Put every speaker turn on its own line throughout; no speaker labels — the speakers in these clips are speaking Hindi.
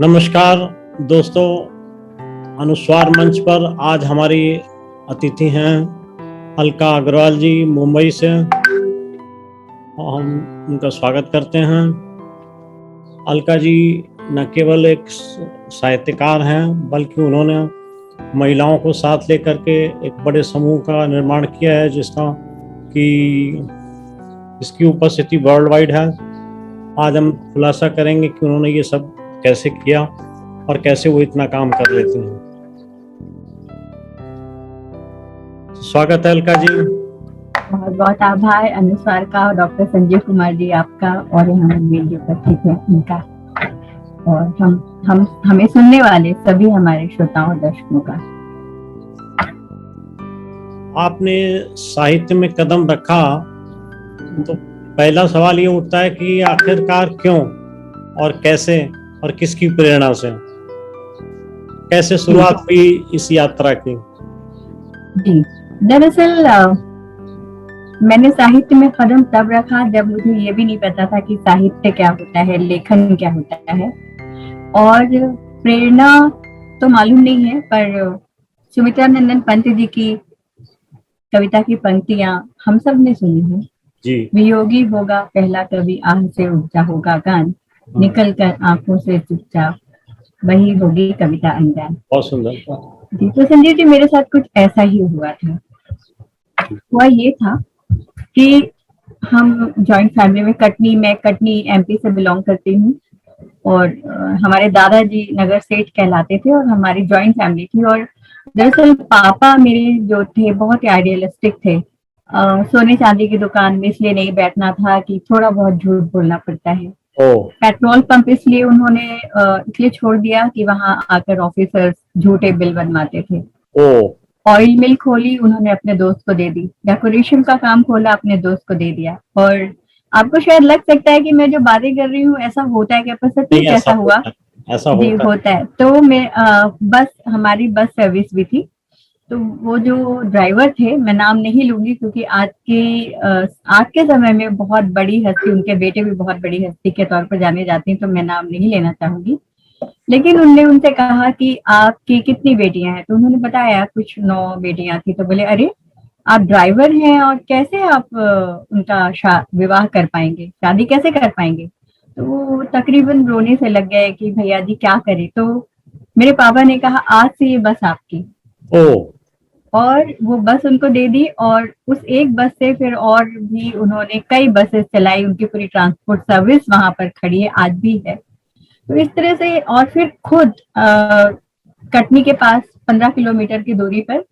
नमस्कार दोस्तों, अनुस्वार मंच पर आज हमारी अतिथि हैं अलका अग्रवाल जी मुंबई से। हम उनका स्वागत करते हैं। अलका जी न केवल एक साहित्यकार हैं बल्कि उन्होंने महिलाओं को साथ लेकर के एक बड़े समूह का निर्माण किया है इसकी उपस्थिति वर्ल्ड वाइड है। आज हम खुलासा करेंगे कि उन्होंने ये सब कैसे किया और कैसे वो इतना काम कर लेते हैं। स्वागत है अलका जी।
बहुत बहुत आभार अनुस्वार का और डॉक्टर संजीव कुमार जी आपका और यहाँ जो उपस्थित है उनका, और हमें सुनने वाले सभी हमारे श्रोताओं दर्शकों का।
आपने साहित्य में कदम रखा तो पहला सवाल ये उठता है कि आखिरकार क्यों और कैसे और किसकी प्रेरणा से, कैसे शुरुआत हुई इस यात्रा की?
जी, दरअसल मैंने साहित्य में कदम तब रखा जब मुझे ये भी नहीं पता था कि साहित्य क्या होता है, लेखन क्या होता है। और प्रेरणा तो मालूम नहीं है, पर सुमित्रा नंदन पंत जी की कविता की पंक्तियां हम सब ने सुनी है जी। वियोगी होगा पहला कवि, आह से उपजा होगा गान, निकल कर आंखों से चुपचाप, वही होगी कविता अनजान। बहुत सुंदर जी। तो संजीव जी, मेरे साथ कुछ ऐसा ही हुआ था। हुआ ये था कि हम जॉइंट फैमिली में मैं कटनी एमपी से बिलोंग करती हूँ, और हमारे दादाजी नगर सेठ कहलाते थे और हमारी जॉइंट फैमिली थी। और दरअसल पापा मेरे जो थे बहुत ही आइडियलिस्टिक थे। सोने चांदी की दुकान में इसलिए नहीं बैठना था कि थोड़ा बहुत झूठ बोलना पड़ता है। पेट्रोल पंप इसलिए उन्होंने इसलिए छोड़ दिया कि वहां आकर ऑफिसर्स झूठे बिल बनवाते थे। ऑयल मिल खोली उन्होंने, अपने दोस्त को दे दी। डेकोरेशन का काम खोला, अपने दोस्त को दे दिया। और आपको शायद लग सकता है कि मैं जो बातें कर रही हूँ ऐसा होता है क्या, पर सच में ऐसा हुआ? ऐसा होता है। तो मैं हमारी बस सर्विस भी थी। तो वो जो ड्राइवर थे, मैं नाम नहीं लूंगी क्योंकि आज के समय में बहुत बड़ी हस्ती, उनके बेटे भी बहुत बड़ी हस्ती के तौर पर जाने जाते हैं, तो मैं नाम नहीं लेना चाहूंगी। लेकिन उनने उनसे कहा कि आपकी कितनी बेटियां हैं? तो उन्होंने बताया कुछ 9 बेटियां थी। तो बोले, अरे आप ड्राइवर हैं और कैसे आप उनका विवाह कर पाएंगे, शादी कैसे कर पाएंगे? तो वो तकरीबन रोने से लग गए कि भैया जी क्या करें। तो मेरे पापा ने कहा, आज से ये बस आपकी। और वो बस उनको दे दी, और उस एक बस से फिर और भी उन्होंने कई बसेस चलाई। उनकी पूरी ट्रांसपोर्ट सर्विस वहां पर खड़ी है, आज भी है। तो इस तरह से, और फिर खुद कटनी के पास 15 किलोमीटर की दूरी पर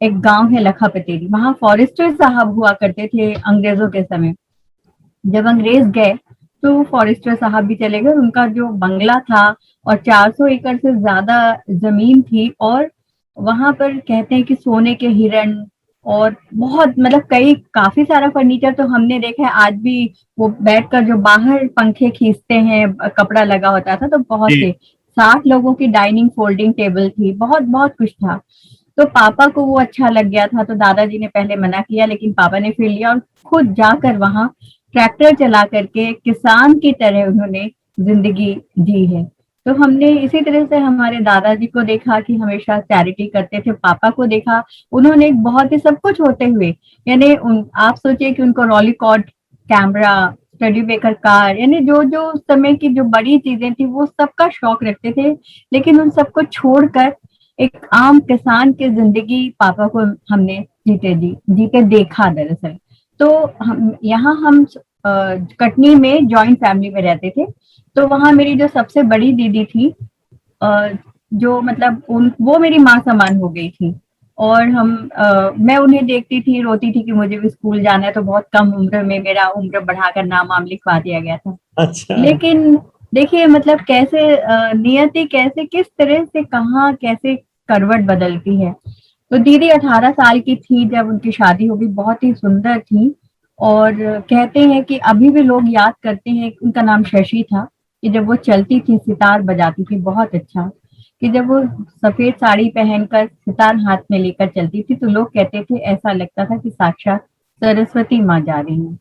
एक गांव है लखा पतेरी, वहां फॉरेस्टर साहब हुआ करते थे अंग्रेजों के समय। जब अंग्रेज गए तो फॉरेस्टर साहब भी चले गए। उनका जो बंगला था और 400 एकड़ से ज्यादा जमीन थी, और वहां पर कहते हैं कि सोने के हिरण और बहुत काफी सारा फर्नीचर तो हमने देखा है आज भी। वो बैठकर जो बाहर पंखे खींचते हैं, कपड़ा लगा होता था, तो बहुत से 60 लोगों की डाइनिंग फोल्डिंग टेबल थी, बहुत बहुत कुछ था। तो पापा को वो अच्छा लग गया था, तो दादाजी ने पहले मना किया, लेकिन पापा ने फिर लिया और खुद जाकर वहां ट्रैक्टर चला करके किसान की तरह उन्होंने जिंदगी जी है। तो हमने इसी तरह से हमारे दादाजी को देखा कि हमेशा चैरिटी करते थे। पापा को देखा, उन्होंने एक बहुत ही सब कुछ होते हुए, यानी आप सोचिए कि उनको रॉलीकॉर्ड कैमरा, स्टडी बेकर कार, यानी जो जो समय की जो बड़ी चीजें थी वो सबका शौक रखते थे। लेकिन उन सबको छोड़कर एक आम किसान की जिंदगी पापा को हमने जीते देखा दरअसल। तो हम कटनी में जॉइंट फैमिली में रहते थे। तो वहां मेरी जो सबसे बड़ी दीदी थी, जो वो मेरी माँ समान हो गई थी। और मैं उन्हें देखती थी, रोती थी कि मुझे भी स्कूल जाना है। तो बहुत कम उम्र में मेरा उम्र बढ़ाकर नाम लिखवा दिया गया था। अच्छा। लेकिन देखिए कैसे नियति कैसे किस तरह से कहाँ कैसे करवट बदलती है। तो दीदी 18 साल की थी जब उनकी शादी हो गई, बहुत ही सुंदर थी। और कहते हैं कि अभी भी लोग याद करते हैं, उनका नाम शशि था, कि जब वो चलती थी सितार बजाती थी बहुत अच्छा, कि जब वो सफेद साड़ी पहनकर सितार हाथ में लेकर चलती थी तो लोग कहते थे ऐसा लगता था कि साक्षात सरस्वती माँ जा रही है।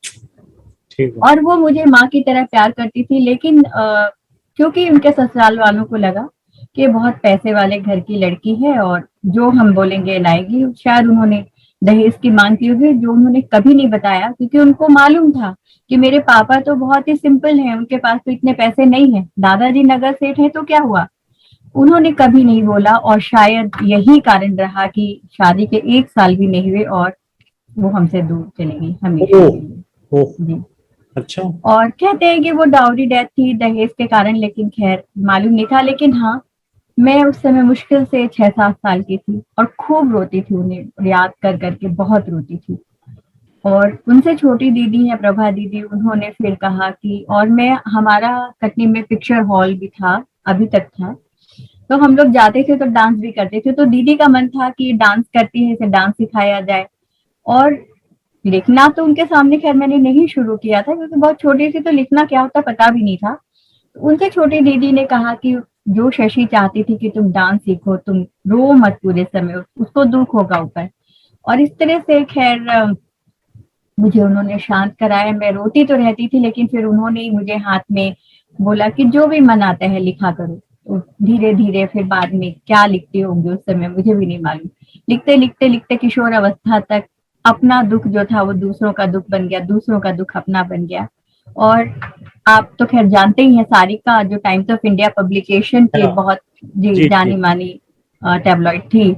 और वो मुझे माँ की तरह प्यार करती थी। लेकिन क्योंकि उनके ससुराल वालों को लगा कि बहुत पैसे वाले घर की लड़की है और जो हम बोलेंगे लाएगी। शायद उन्होंने दहेज की मांग की होगी, जो उन्होंने कभी नहीं बताया, क्योंकि उनको मालूम था कि मेरे पापा तो बहुत ही सिंपल हैं, उनके पास तो इतने पैसे नहीं है, दादाजी नगर सेठ हैं तो क्या हुआ। उन्होंने कभी नहीं बोला और शायद यही कारण रहा कि शादी के 1 साल भी नहीं हुए और वो हमसे दूर चली गई हमेशा
ओह।
के लिए।
ओह।
जी।
अच्छा।
और कहते हैं कि वो डाउरी डेथ थी दहेज के कारण, लेकिन खैर मालूम नहीं था। लेकिन हाँ, मैं उस समय मुश्किल से 6-7 साल की थी और खूब रोती थी, उन्हें याद कर करके बहुत रोती थी। और उनसे छोटी दीदी है प्रभा दीदी, उन्होंने फिर कहा कि, और मैं, हमारा कटनी में पिक्चर हॉल भी था, अभी तक था, तो हम लोग जाते थे तो डांस भी करते थे। तो दीदी का मन था कि डांस करती है, इसे डांस सिखाया जाए। और लिखना तो उनके सामने खैर मैंने नहीं शुरू किया था, क्योंकि बहुत छोटी थी तो लिखना क्या होता पता भी नहीं था। उनसे छोटी दीदी ने कहा कि जो शशि चाहती थी कि तुम डांस सीखो, तुम रो मत पूरे समय, उसको दुख होगा ऊपर। और इस तरह से खैर मुझे उन्होंने शांत कराया। मैं रोती तो रहती थी, लेकिन फिर उन्होंने ही मुझे हाथ में बोला कि जो भी मन आता है लिखा करो। तो धीरे धीरे फिर बाद में क्या लिखती होंगी उस समय मुझे भी नहीं मालूम, लिखते लिखते लिखते किशोर अवस्था तक अपना दुख जो था वो दूसरों का दुख बन गया, दूसरों का दुख अपना बन गया। और आप तो खैर जानते ही हैं, सारिका जो टाइम्स ऑफ इंडिया पब्लिकेशन की
हाँ,
बहुत जी
जी
जानी
जी।
मानी टैबलॉइड थी।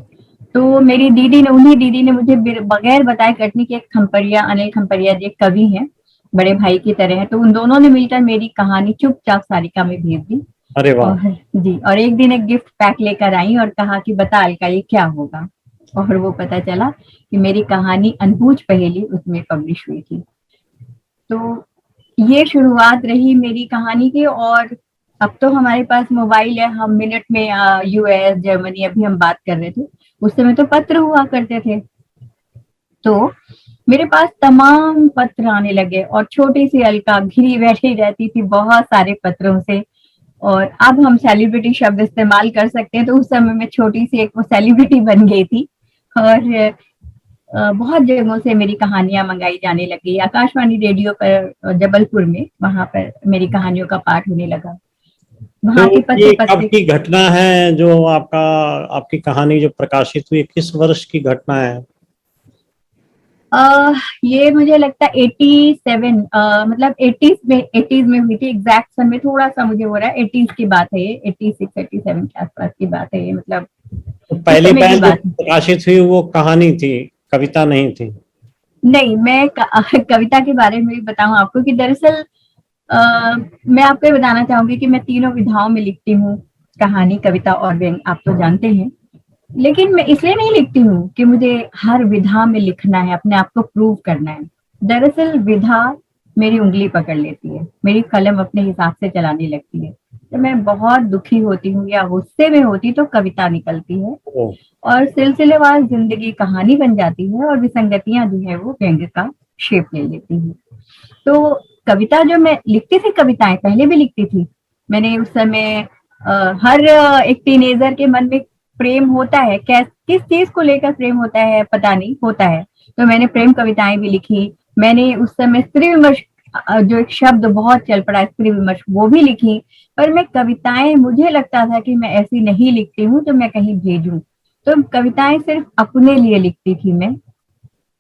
तो मेरी दीदी ने, उन्हीं दीदी ने मुझे बगैर बताए, कटनी के एक खम्परिया, अनिल खम्परिया जी एक कवि हैं, बड़े भाई की तरह है, तो उन दोनों ने मिलकर मेरी कहानी चुपचाप सारिका में भेज दी।
अरे वाह।
और जी, और एक दिन एक गिफ्ट पैक लेकर आई और कहा कि बता अलका ये क्या होगा। और वो पता चला कि मेरी कहानी अनबूझ पहेली उसमें पब्लिश हुई थी। तो ये शुरुआत रही मेरी कहानी की। और अब तो हमारे पास मोबाइल है, हम मिनट में यूएस जर्मनी, अभी हम बात कर रहे थे, उस समय तो पत्र हुआ करते थे। तो मेरे पास तमाम पत्र आने लगे और छोटी सी अलका घिरी बैठी रहती थी बहुत सारे पत्रों से। और अब हम सेलिब्रिटी शब्द इस्तेमाल कर सकते हैं, तो उस समय में छोटी सी एक वो सेलिब्रिटी बन गई थी। और बहुत जगहों से मेरी कहानियां मंगाई जाने लगी। आकाशवाणी रेडियो पर जबलपुर में, वहां पर मेरी कहानियों का पाठ होने लगा।
तो
वहां के
ये
पत्र
कब
पत्रिका।
की घटना है जो आपकी कहानी जो प्रकाशित हुई, किस वर्ष की घटना है?
ये मुझे लगता है 87, मतलब 80s में हुई थी। एग्जैक्ट समय थोड़ा सा मुझे हो रहा है, 80s की बात है ये, 86-87 के आसपास की बात है ये, मतलब
तो
उस
पहली
समय की
पहल जो
बात है।
प्रकाशित हुई वो कहानी थी, कविता नहीं थी?
नहीं, मैं कविता के बारे में भी बताऊं आपको कि दरअसल मैं आपको ये बताना चाहूंगी कि मैं तीनों विधाओं में लिखती हूँ, कहानी, कविता और व्यंग, आप तो जानते हैं। लेकिन मैं इसलिए नहीं लिखती हूँ कि मुझे हर विधा में लिखना है, अपने आप को प्रूव करना है। दरअसल विधा मेरी उंगली पकड़ लेती है, मेरी कलम अपने हिसाब से चलाने लगती है। तो मैं बहुत दुखी होती हूँ या गुस्से में होती तो कविता निकलती है,
ओ।
और सिलसिलेवार जिंदगी कहानी बन जाती है, और विसंगतियां जो है वो व्यंग का शेप ले लेती है। तो कविता जो मैं लिखती थी, कविताएं पहले भी लिखती थी। मैंने उस समय हर एक टीनेजर के मन में प्रेम होता है, किस चीज को लेकर प्रेम होता है पता नहीं, होता है। तो मैंने प्रेम कविताएं भी लिखी। मैंने उस समय स्त्री विमर्श, जो एक शब्द बहुत चल पड़ा स्त्री विमर्श, वो भी लिखी। पर मैं कविताएं, मुझे लगता था कि मैं ऐसी नहीं लिखती हूँ जो मैं कहीं भेजूं। तो कविताएं सिर्फ अपने लिए लिखती थी मैं।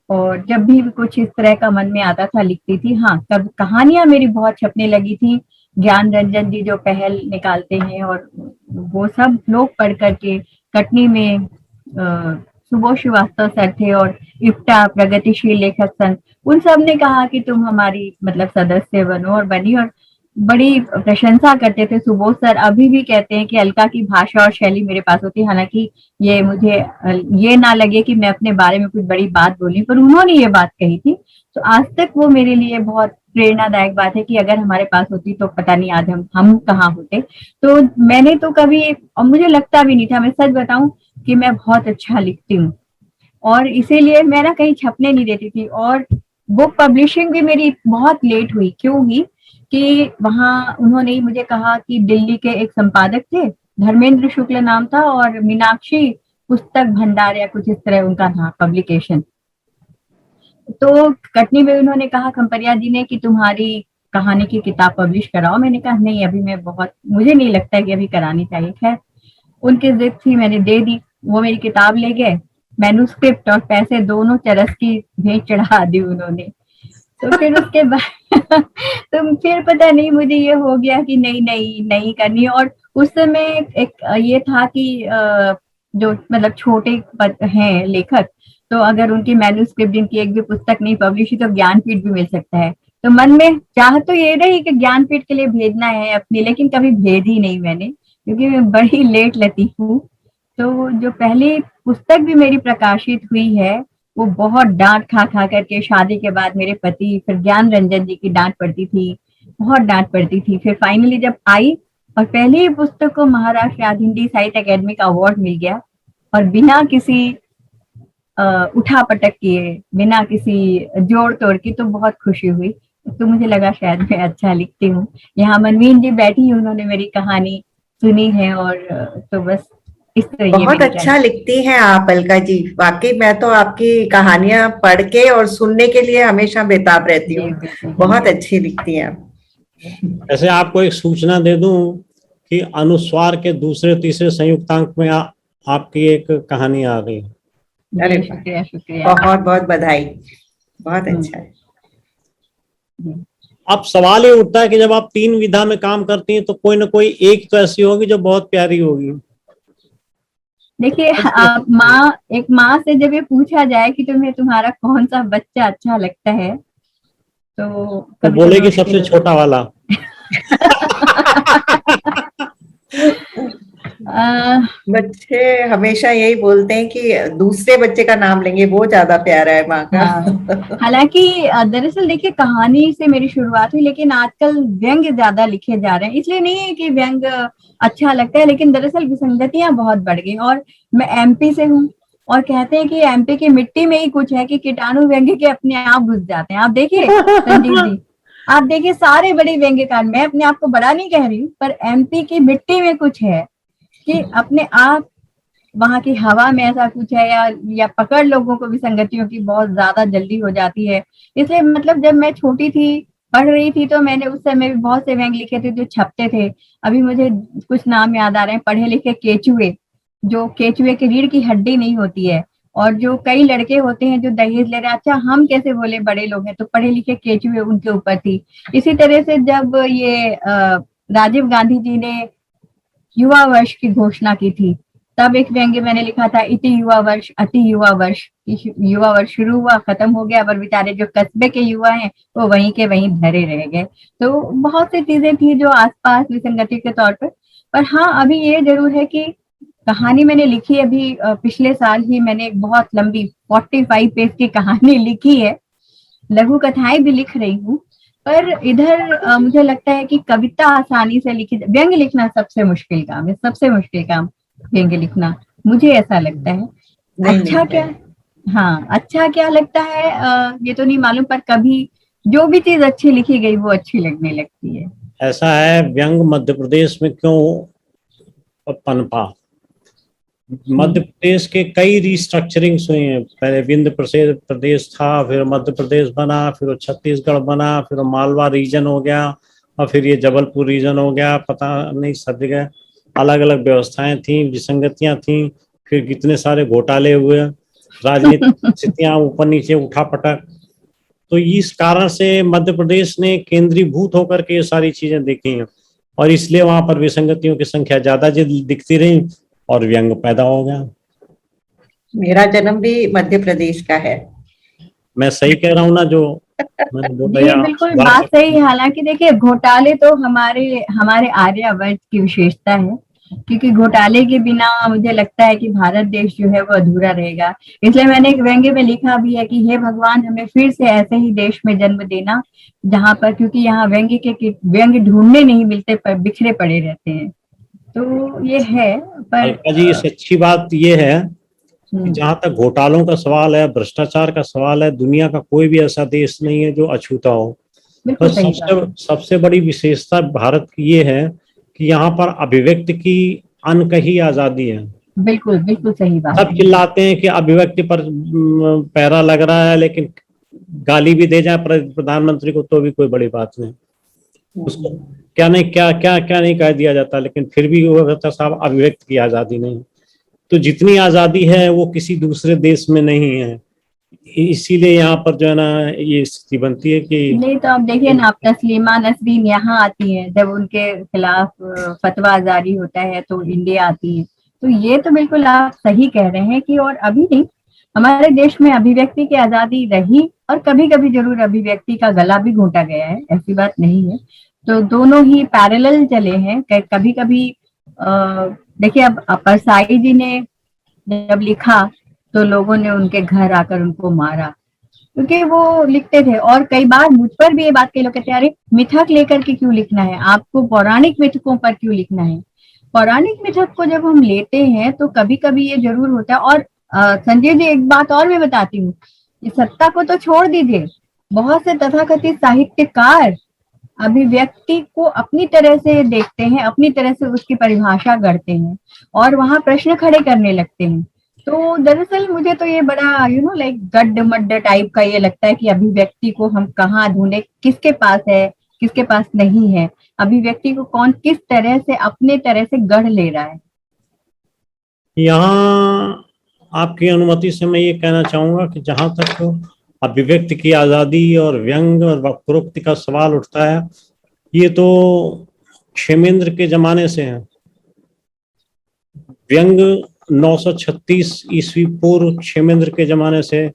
और जब भी कुछ इस तरह का मन में आता था लिखती थी। हाँ, तब कहानियां मेरी बहुत छपने लगी थी। ज्ञान रंजन जी जो पहल निकालते हैं, और वो सब लोग पढ़ करके, कटनी में सुबोध श्रीवास्तव सर थे और इफ्टा प्रगतिशील लेखक संघ, उन सब ने कहा कि तुम हमारी मतलब सदस्य बनो, और बनी। और बड़ी प्रशंसा करते थे सुबोध सर। अभी भी कहते हैं कि अलका की भाषा और शैली मेरे पास होती है। हालांकि ये मुझे ये ना लगे कि मैं अपने बारे में कुछ बड़ी बात बोली, पर उन्होंने ये बात कही थी। तो आज तक वो मेरे लिए बहुत प्रेरणादायक बात है कि अगर हमारे पास होती तो पता नहीं आज हम कहाँ होते। तो मैंने तो कभी, और मुझे लगता भी नहीं था, मैं सच बताऊं, कि मैं बहुत अच्छा लिखती हूँ। और इसीलिए मैं ना कहीं छपने नहीं देती थी। और बुक पब्लिशिंग भी मेरी बहुत लेट हुई। क्यों हुई? कि वहां उन्होंने मुझे कहा कि दिल्ली के एक संपादक थे, धर्मेंद्र शुक्ल नाम था, और मीनाक्षी पुस्तक भंडार या कुछ इस तरह उनका था पब्लिकेशन। तो कटनी में उन्होंने कहा खम्परिया जी ने कि तुम्हारी कहानी की किताब पब्लिश कराओ। मैंने कहा नहीं, अभी मैं मुझे नहीं लगता है कि अभी करानी चाहिए। खैर उनकी जिद थी, मैंने दे दी। वो मेरी किताब ले गए, मैन्युस्क्रिप्ट और पैसे दोनों चरस की भेंट चढ़ा दी उन्होंने। तो फिर उसके बाद तो फिर पता नहीं मुझे ये हो गया कि नहीं नहीं नहीं करनी। और उस समय एक ये था कि जो मतलब छोटे हैं लेखक, तो अगर उनकी मैन्युस्क्रिप्ट जिनकी एक भी पुस्तक नहीं पब्लिश हुई तो ज्ञानपीठ भी मिल सकता है। तो मन में चाह तो ये रही कि ज्ञानपीठ के लिए भेजना है अपनी, लेकिन कभी भेजी नहीं मैंने, क्योंकि मैं बड़ी लेट लतीफ हूँ। तो जो पहली पुस्तक भी मेरी प्रकाशित हुई है वो बहुत डांट खा खा करके, शादी के बाद मेरे पति, फिर ज्ञान रंजन जी की डांट पड़ती थी, बहुत डांट पड़ती थी। फिर फाइनली जब आई और पहली ही पुस्तक को महाराष्ट्र आदि हिंदी साहित्य अकेडमी का अवार्ड मिल गया, और बिना किसी उठा पटक किए, बिना किसी जोड़ तोड़ की, तो बहुत खुशी हुई। तो मुझे लगा शायद मैं अच्छा लिखती हूँ। यहाँ मनमीन जी बैठी, उन्होंने मेरी कहानी सुनी है, और तो बस इस तरह
बहुत अच्छा लिखती हैं आप अलका जी। वाकई मैं तो आपकी कहानियां पढ़ के और सुनने के लिए हमेशा बेताब रहती हूँ। बहुत अच्छी लिखती हैं आप।
ऐसे आपको एक सूचना दे दूं कि अनुस्वार के दूसरे तीसरे संयुक्तांक में आपकी एक कहानी आ गई।
अरे
शुक्रिया शुक्रिया,
बहुत बहुत बधाई, बहुत अच्छा है।
अब सवाल ये उठता है कि जब आप 3 विधा में काम करती हैं तो कोई ना कोई एक तो ऐसी होगी जो बहुत प्यारी होगी।
देखिए, एक माँ से जब ये पूछा जाए कि तुम्हें तुम्हारा कौन सा बच्चा अच्छा लगता है, तो
बोलेगी सबसे छोटा वाला।
बच्चे हमेशा यही बोलते हैं कि दूसरे बच्चे का नाम लेंगे, वो ज्यादा प्यारा है माँ का।
हालांकि दरअसल देखिए, कहानी से मेरी शुरुआत हुई, लेकिन आजकल व्यंग्य ज्यादा लिखे जा रहे हैं। इसलिए नहीं है कि व्यंग्य अच्छा लगता है, लेकिन दरअसल विसंगतियां बहुत बढ़ गई। और मैं एमपी से हूँ, और कहते हैं कि एमपी की मिट्टी में ही कुछ है कि कीटाणु व्यंग्य के अपने आप घुस जाते हैं। आप देखिए संजीव जी, आप देखिए सारे बड़े व्यंग्यकार, मैं अपने आप को बड़ा नहीं कह रही हूँ, पर एमपी की मिट्टी में कुछ है कि अपने आप वहां की हवा में ऐसा कुछ है, या पकड़ लोगों को विसंगतियों की बहुत ज्यादा जल्दी हो जाती है। इसलिए मतलब जब मैं छोटी थी, पढ़ रही थी, तो मैंने उस समय भी बहुत से व्यंग्य लिखे थे जो छपते थे। अभी मुझे कुछ नाम याद आ रहे हैं, पढ़े लिखे केचुए, जो केचुए की रीढ़ की हड्डी नहीं होती है, और जो कई लड़के होते हैं जो दहेज ले रहे हैं, अच्छा हम कैसे बोले बड़े लोग हैं, तो पढ़े लिखे केचुए उनके ऊपर थी। इसी तरह से जब ये राजीव गांधी जी ने युवा वर्ष की घोषणा की थी, तब एक व्यंग्य मैंने लिखा था, इति युवा वर्ष अति युवा वर्ष। युवा वर्ष शुरू हुआ, खत्म हो गया, पर बेचारे जो कस्बे के युवा हैं वो वहीं के वहीं धरे रह गए। तो बहुत सी चीजें थी जो आसपास विसंगति के तौर पर हाँ, अभी ये जरूर है कि कहानी मैंने लिखी अभी पिछले साल ही मैंने एक बहुत लंबी 45 पेज की कहानी लिखी है। लघु कथाएं भी लिख रही हूँ, पर इधर मुझे लगता है कि कविता आसानी से लिखी, व्यंग्य लिखना सबसे मुश्किल काम है, सबसे मुश्किल काम व्यंग्य लिखना, मुझे ऐसा लगता है। अच्छा क्या, हाँ अच्छा क्या लगता है ये तो नहीं मालूम, पर कभी जो भी चीज अच्छी लिखी गई वो अच्छी लगने लगती है।
ऐसा है, व्यंग मध्य प्रदेश में क्यों पनपा? मध्य प्रदेश के कई रिस्ट्रक्चरिंग्स हुई हैं। पहले विंध्य प्रदेश था, फिर मध्य प्रदेश बना, फिर वो छत्तीसगढ़ बना, फिर वो मालवा रीजन हो गया, और फिर ये जबलपुर रीजन हो गया। पता नहीं, सब जगह अलग अलग व्यवस्थाएं थी, विसंगतियां थी, फिर कितने सारे घोटाले हुए, राजनीतिक स्थितियां ऊपर नीचे, उठा पटक। तो इस कारण से मध्य प्रदेश ने केंद्रीभूत होकर के ये सारी चीजें देखी हैं, और इसलिए वहां पर विसंगतियों की संख्या ज्यादा दिखती रही और व्यंग पैदा हो गया।
मेरा जन्म भी मध्य प्रदेश का है।
मैं सही कह रहा हूँ ना जो मैंने बोला?
जी बिल्कुल बात सही। हालांकि देखिए, घोटाले तो हमारे आर्यावर्त की विशेषता है, क्योंकि घोटाले के बिना मुझे लगता है कि भारत देश जो है वो अधूरा रहेगा। इसलिए मैंने एक व्यंग्य में लिखा भी है कि हे भगवान, हमें फिर से ऐसे ही देश में जन्म देना जहां पर, क्योंकि यहाँ व्यंग्य ढूंढने नहीं मिलते, पर बिखरे पड़े रहते हैं। तो ये है। पर
जी, इस अच्छी बात ये है कि जहां तक घोटालों का सवाल है, भ्रष्टाचार का सवाल है, दुनिया का कोई भी ऐसा देश नहीं है जो अछूता हो। बस सबसे बड़ी विशेषता भारत की ये है कि यहाँ पर अभिव्यक्ति की अनकही आजादी है।
बिल्कुल बिल्कुल सही बात।
सब चिल्लाते हैं कि अभिव्यक्ति पर पैरा लग रहा है, लेकिन गाली भी दे जाए प्रधानमंत्री को तो भी कोई बड़ी बात नहीं। उसको क्या नहीं क्या क्या क्या नहीं कह दिया जाता, लेकिन फिर भी वो कहता साहब अभिव्यक्त की आजादी नहीं। तो जितनी आजादी है वो किसी दूसरे देश में नहीं है। इसीलिए यहाँ पर जो है ना ये स्थिति बनती है कि
नहीं तो आप देखिए ना, आप तस्लीमा नसरीन यहाँ आती है, जब उनके खिलाफ फतवा जारी होता है तो इंडिया आती है। तो ये तो बिल्कुल आप सही कह रहे हैं कि और अभी नहीं, हमारे देश में अभिव्यक्ति की आजादी रही और कभी कभी जरूर अभिव्यक्ति का गला भी घोंटा गया है, ऐसी बात नहीं है। तो दोनों ही पैरेलल चले हैं। कभी कभी देखिए, अब परसाई जी ने जब लिखा तो लोगों ने उनके घर आकर उनको मारा, क्योंकि वो लिखते थे। और कई बार मुझ पर भी ये बात कई लोग कहते हैं, अरे मिथक लेकर के क्यों लिखना है, आपको पौराणिक मिथकों पर क्यों लिखना है। पौराणिक मिथक को जब हम लेते हैं तो कभी कभी ये जरूर होता है। और संजय जी, एक बात और मैं बताती हूँ, ये सत्ता को तो छोड़ दीजिए, बहुत से तथाकथित साहित्यकार अभिव्यक्ति को अपनी तरह से देखते हैं, अपनी तरह से उसकी परिभाषा गढ़ते हैं और वहां प्रश्न खड़े करने लगते हैं। तो दरअसल मुझे तो ये बड़ा लाइक गड्ढ मड्ढ टाइप का ये लगता है कि अभिव्यक्ति को हम कहाँ ढूंढे, किसके पास है किसके पास नहीं है, अभिव्यक्ति को कौन किस तरह से अपने तरह से गढ़ ले रहा है।
यहाँ आपकी अनुमति से मैं ये कहना चाहूंगा कि जहां तक अभिव्यक्ति की आजादी और व्यंग और वक्रोक्ति का सवाल उठता है, ये तो क्षेमेंद्र के जमाने से है। व्यंग 936 ईस्वी पूर्व क्षेमेंद्र के जमाने से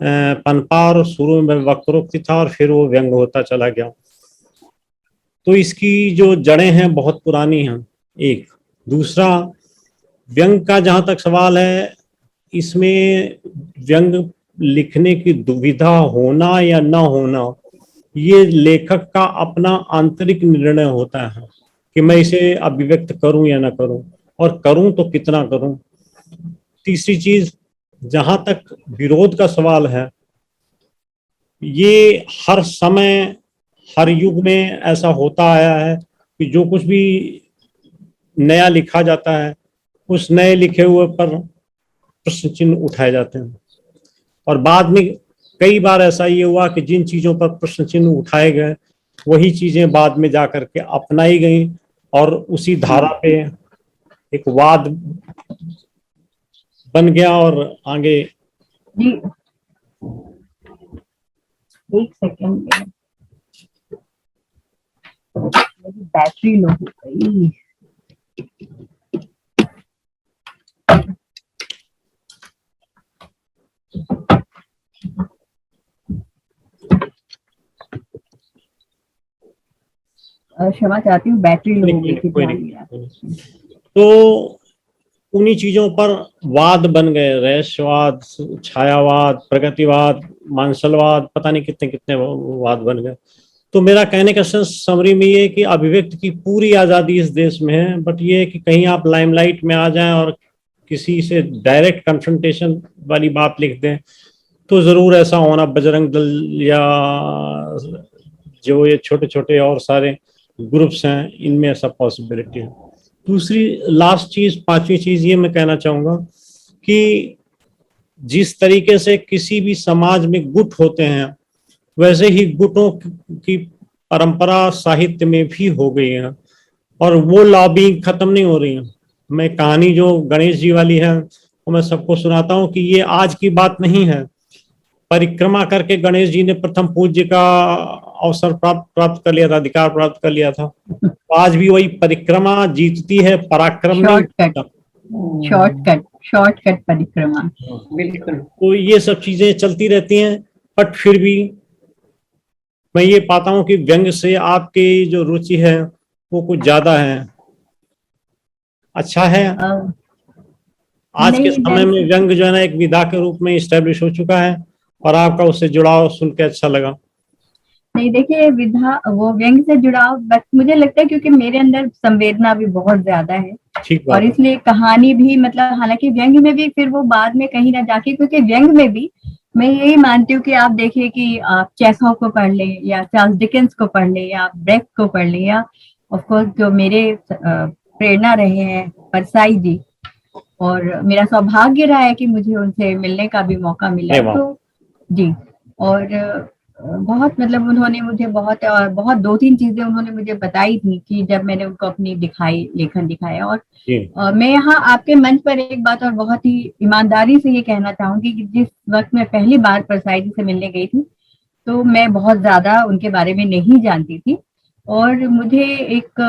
पनपा, और शुरू में वक्रोक्ति था और फिर वो व्यंग होता चला गया। तो इसकी जो जड़ें हैं बहुत पुरानी हैं। एक दूसरा, व्यंग का जहां तक सवाल है, इसमें व्यंग लिखने की दुविधा होना या ना होना, ये लेखक का अपना आंतरिक निर्णय होता है कि मैं इसे अभिव्यक्त करूं या ना करूं, और करूं तो कितना करूं। तीसरी चीज, जहां तक विरोध का सवाल है, ये हर समय हर युग में ऐसा होता आया है कि जो कुछ भी नया लिखा जाता है उस नए लिखे हुए पर प्रश्न चिन्ह उठाए जाते हैं। और बाद में कई बार ऐसा ये हुआ कि जिन चीजों पर प्रश्न चिन्ह उठाए गए वही चीजें बाद में जाकर के अपनाई गई और उसी धारा पे एक वाद बन गया और आगे।
जी एक सेकेंड, मेरी बैटरी लो हो गई। क्षमा चाहती हूँ, बैटरी लो हो गई थी।
तो उन्हीं चीजों पर वाद बन गए, रहस्यवाद, छायावाद, प्रगतिवाद, मांसलवाद, पता नहीं कितने कितने वाद बन गए। तो मेरा कहने का समरी में ये है कि अभिव्यक्ति की पूरी आजादी इस देश में है, बट ये है कि कहीं आप लाइमलाइट में आ जाएं और किसी से डायरेक्ट कन्फ्रंटेशन वाली बात लिख दें तो जरूर ऐसा होना। बजरंग दल या जो ये छोटे छोटे और सारे ग्रुप्स हैं, इनमें ऐसा पॉसिबिलिटी है। दूसरी लास्ट चीज, पांचवी चीज ये मैं कहना चाहूंगा कि जिस तरीके से किसी भी समाज में गुट होते हैं, वैसे ही गुटों की परंपरा साहित्य में भी हो गई है और वो लॉबिंग खत्म नहीं हो रही है। मैं कहानी जो गणेश जी वाली है वो मैं सबको सुनाता हूँ कि ये आज की बात नहीं है। परिक्रमा करके गणेश जी ने प्रथम पूज्य का अवसर प्राप्त कर लिया था, अधिकार प्राप्त कर लिया था। तो आज भी वही परिक्रमा जीतती है, पराक्रम
शॉर्टकट परिक्रमा।
बिल्कुल।
तो ये सब चीजें चलती रहती हैं, बट फिर भी मैं ये पाता हूँ कि व्यंग से आपकी जो रुचि है वो कुछ ज्यादा है, अच्छा है। आज के समय में व्यंग जो है ना एक विधा के रूप में इस्टेब्लिश हो चुका है और आपका उससे जुड़ाव सुन के अच्छा लगा।
नहीं देखिए, विधा वो व्यंग से जुड़ाव बस मुझे लगता है क्योंकि मेरे अंदर संवेदना भी बहुत ज्यादा है, और इसलिए कहानी भी, मतलब हालांकि व्यंग में भी फिर वो बाद में कहीं ना जाके, क्योंकि व्यंग में भी मैं यही मानती हूँ कि आप देखिए कि आप चेखव को पढ़ लें या चार्ल्स डिकेंस को पढ़ लें या ब्रेक को पढ़ लें, या ऑफ कोर्स जो मेरे प्रेरणा रहे हैं परसाई जी, और मेरा सौभाग्य रहा है कि मुझे उनसे मिलने का भी मौका मिला। तो जी, और बहुत मतलब उन्होंने मुझे बहुत और बहुत 2-3 चीजें उन्होंने मुझे बताई थी कि जब मैंने उनको अपनी लेखन दिखाया। और
जी।
मैं यहाँ आपके मंच पर एक बात और बहुत ही ईमानदारी से ये कहना चाहूंगी कि जिस वक्त मैं पहली बार परसाई जी से मिलने गई थी, तो मैं बहुत ज्यादा उनके बारे में नहीं जानती थी। और मुझे एक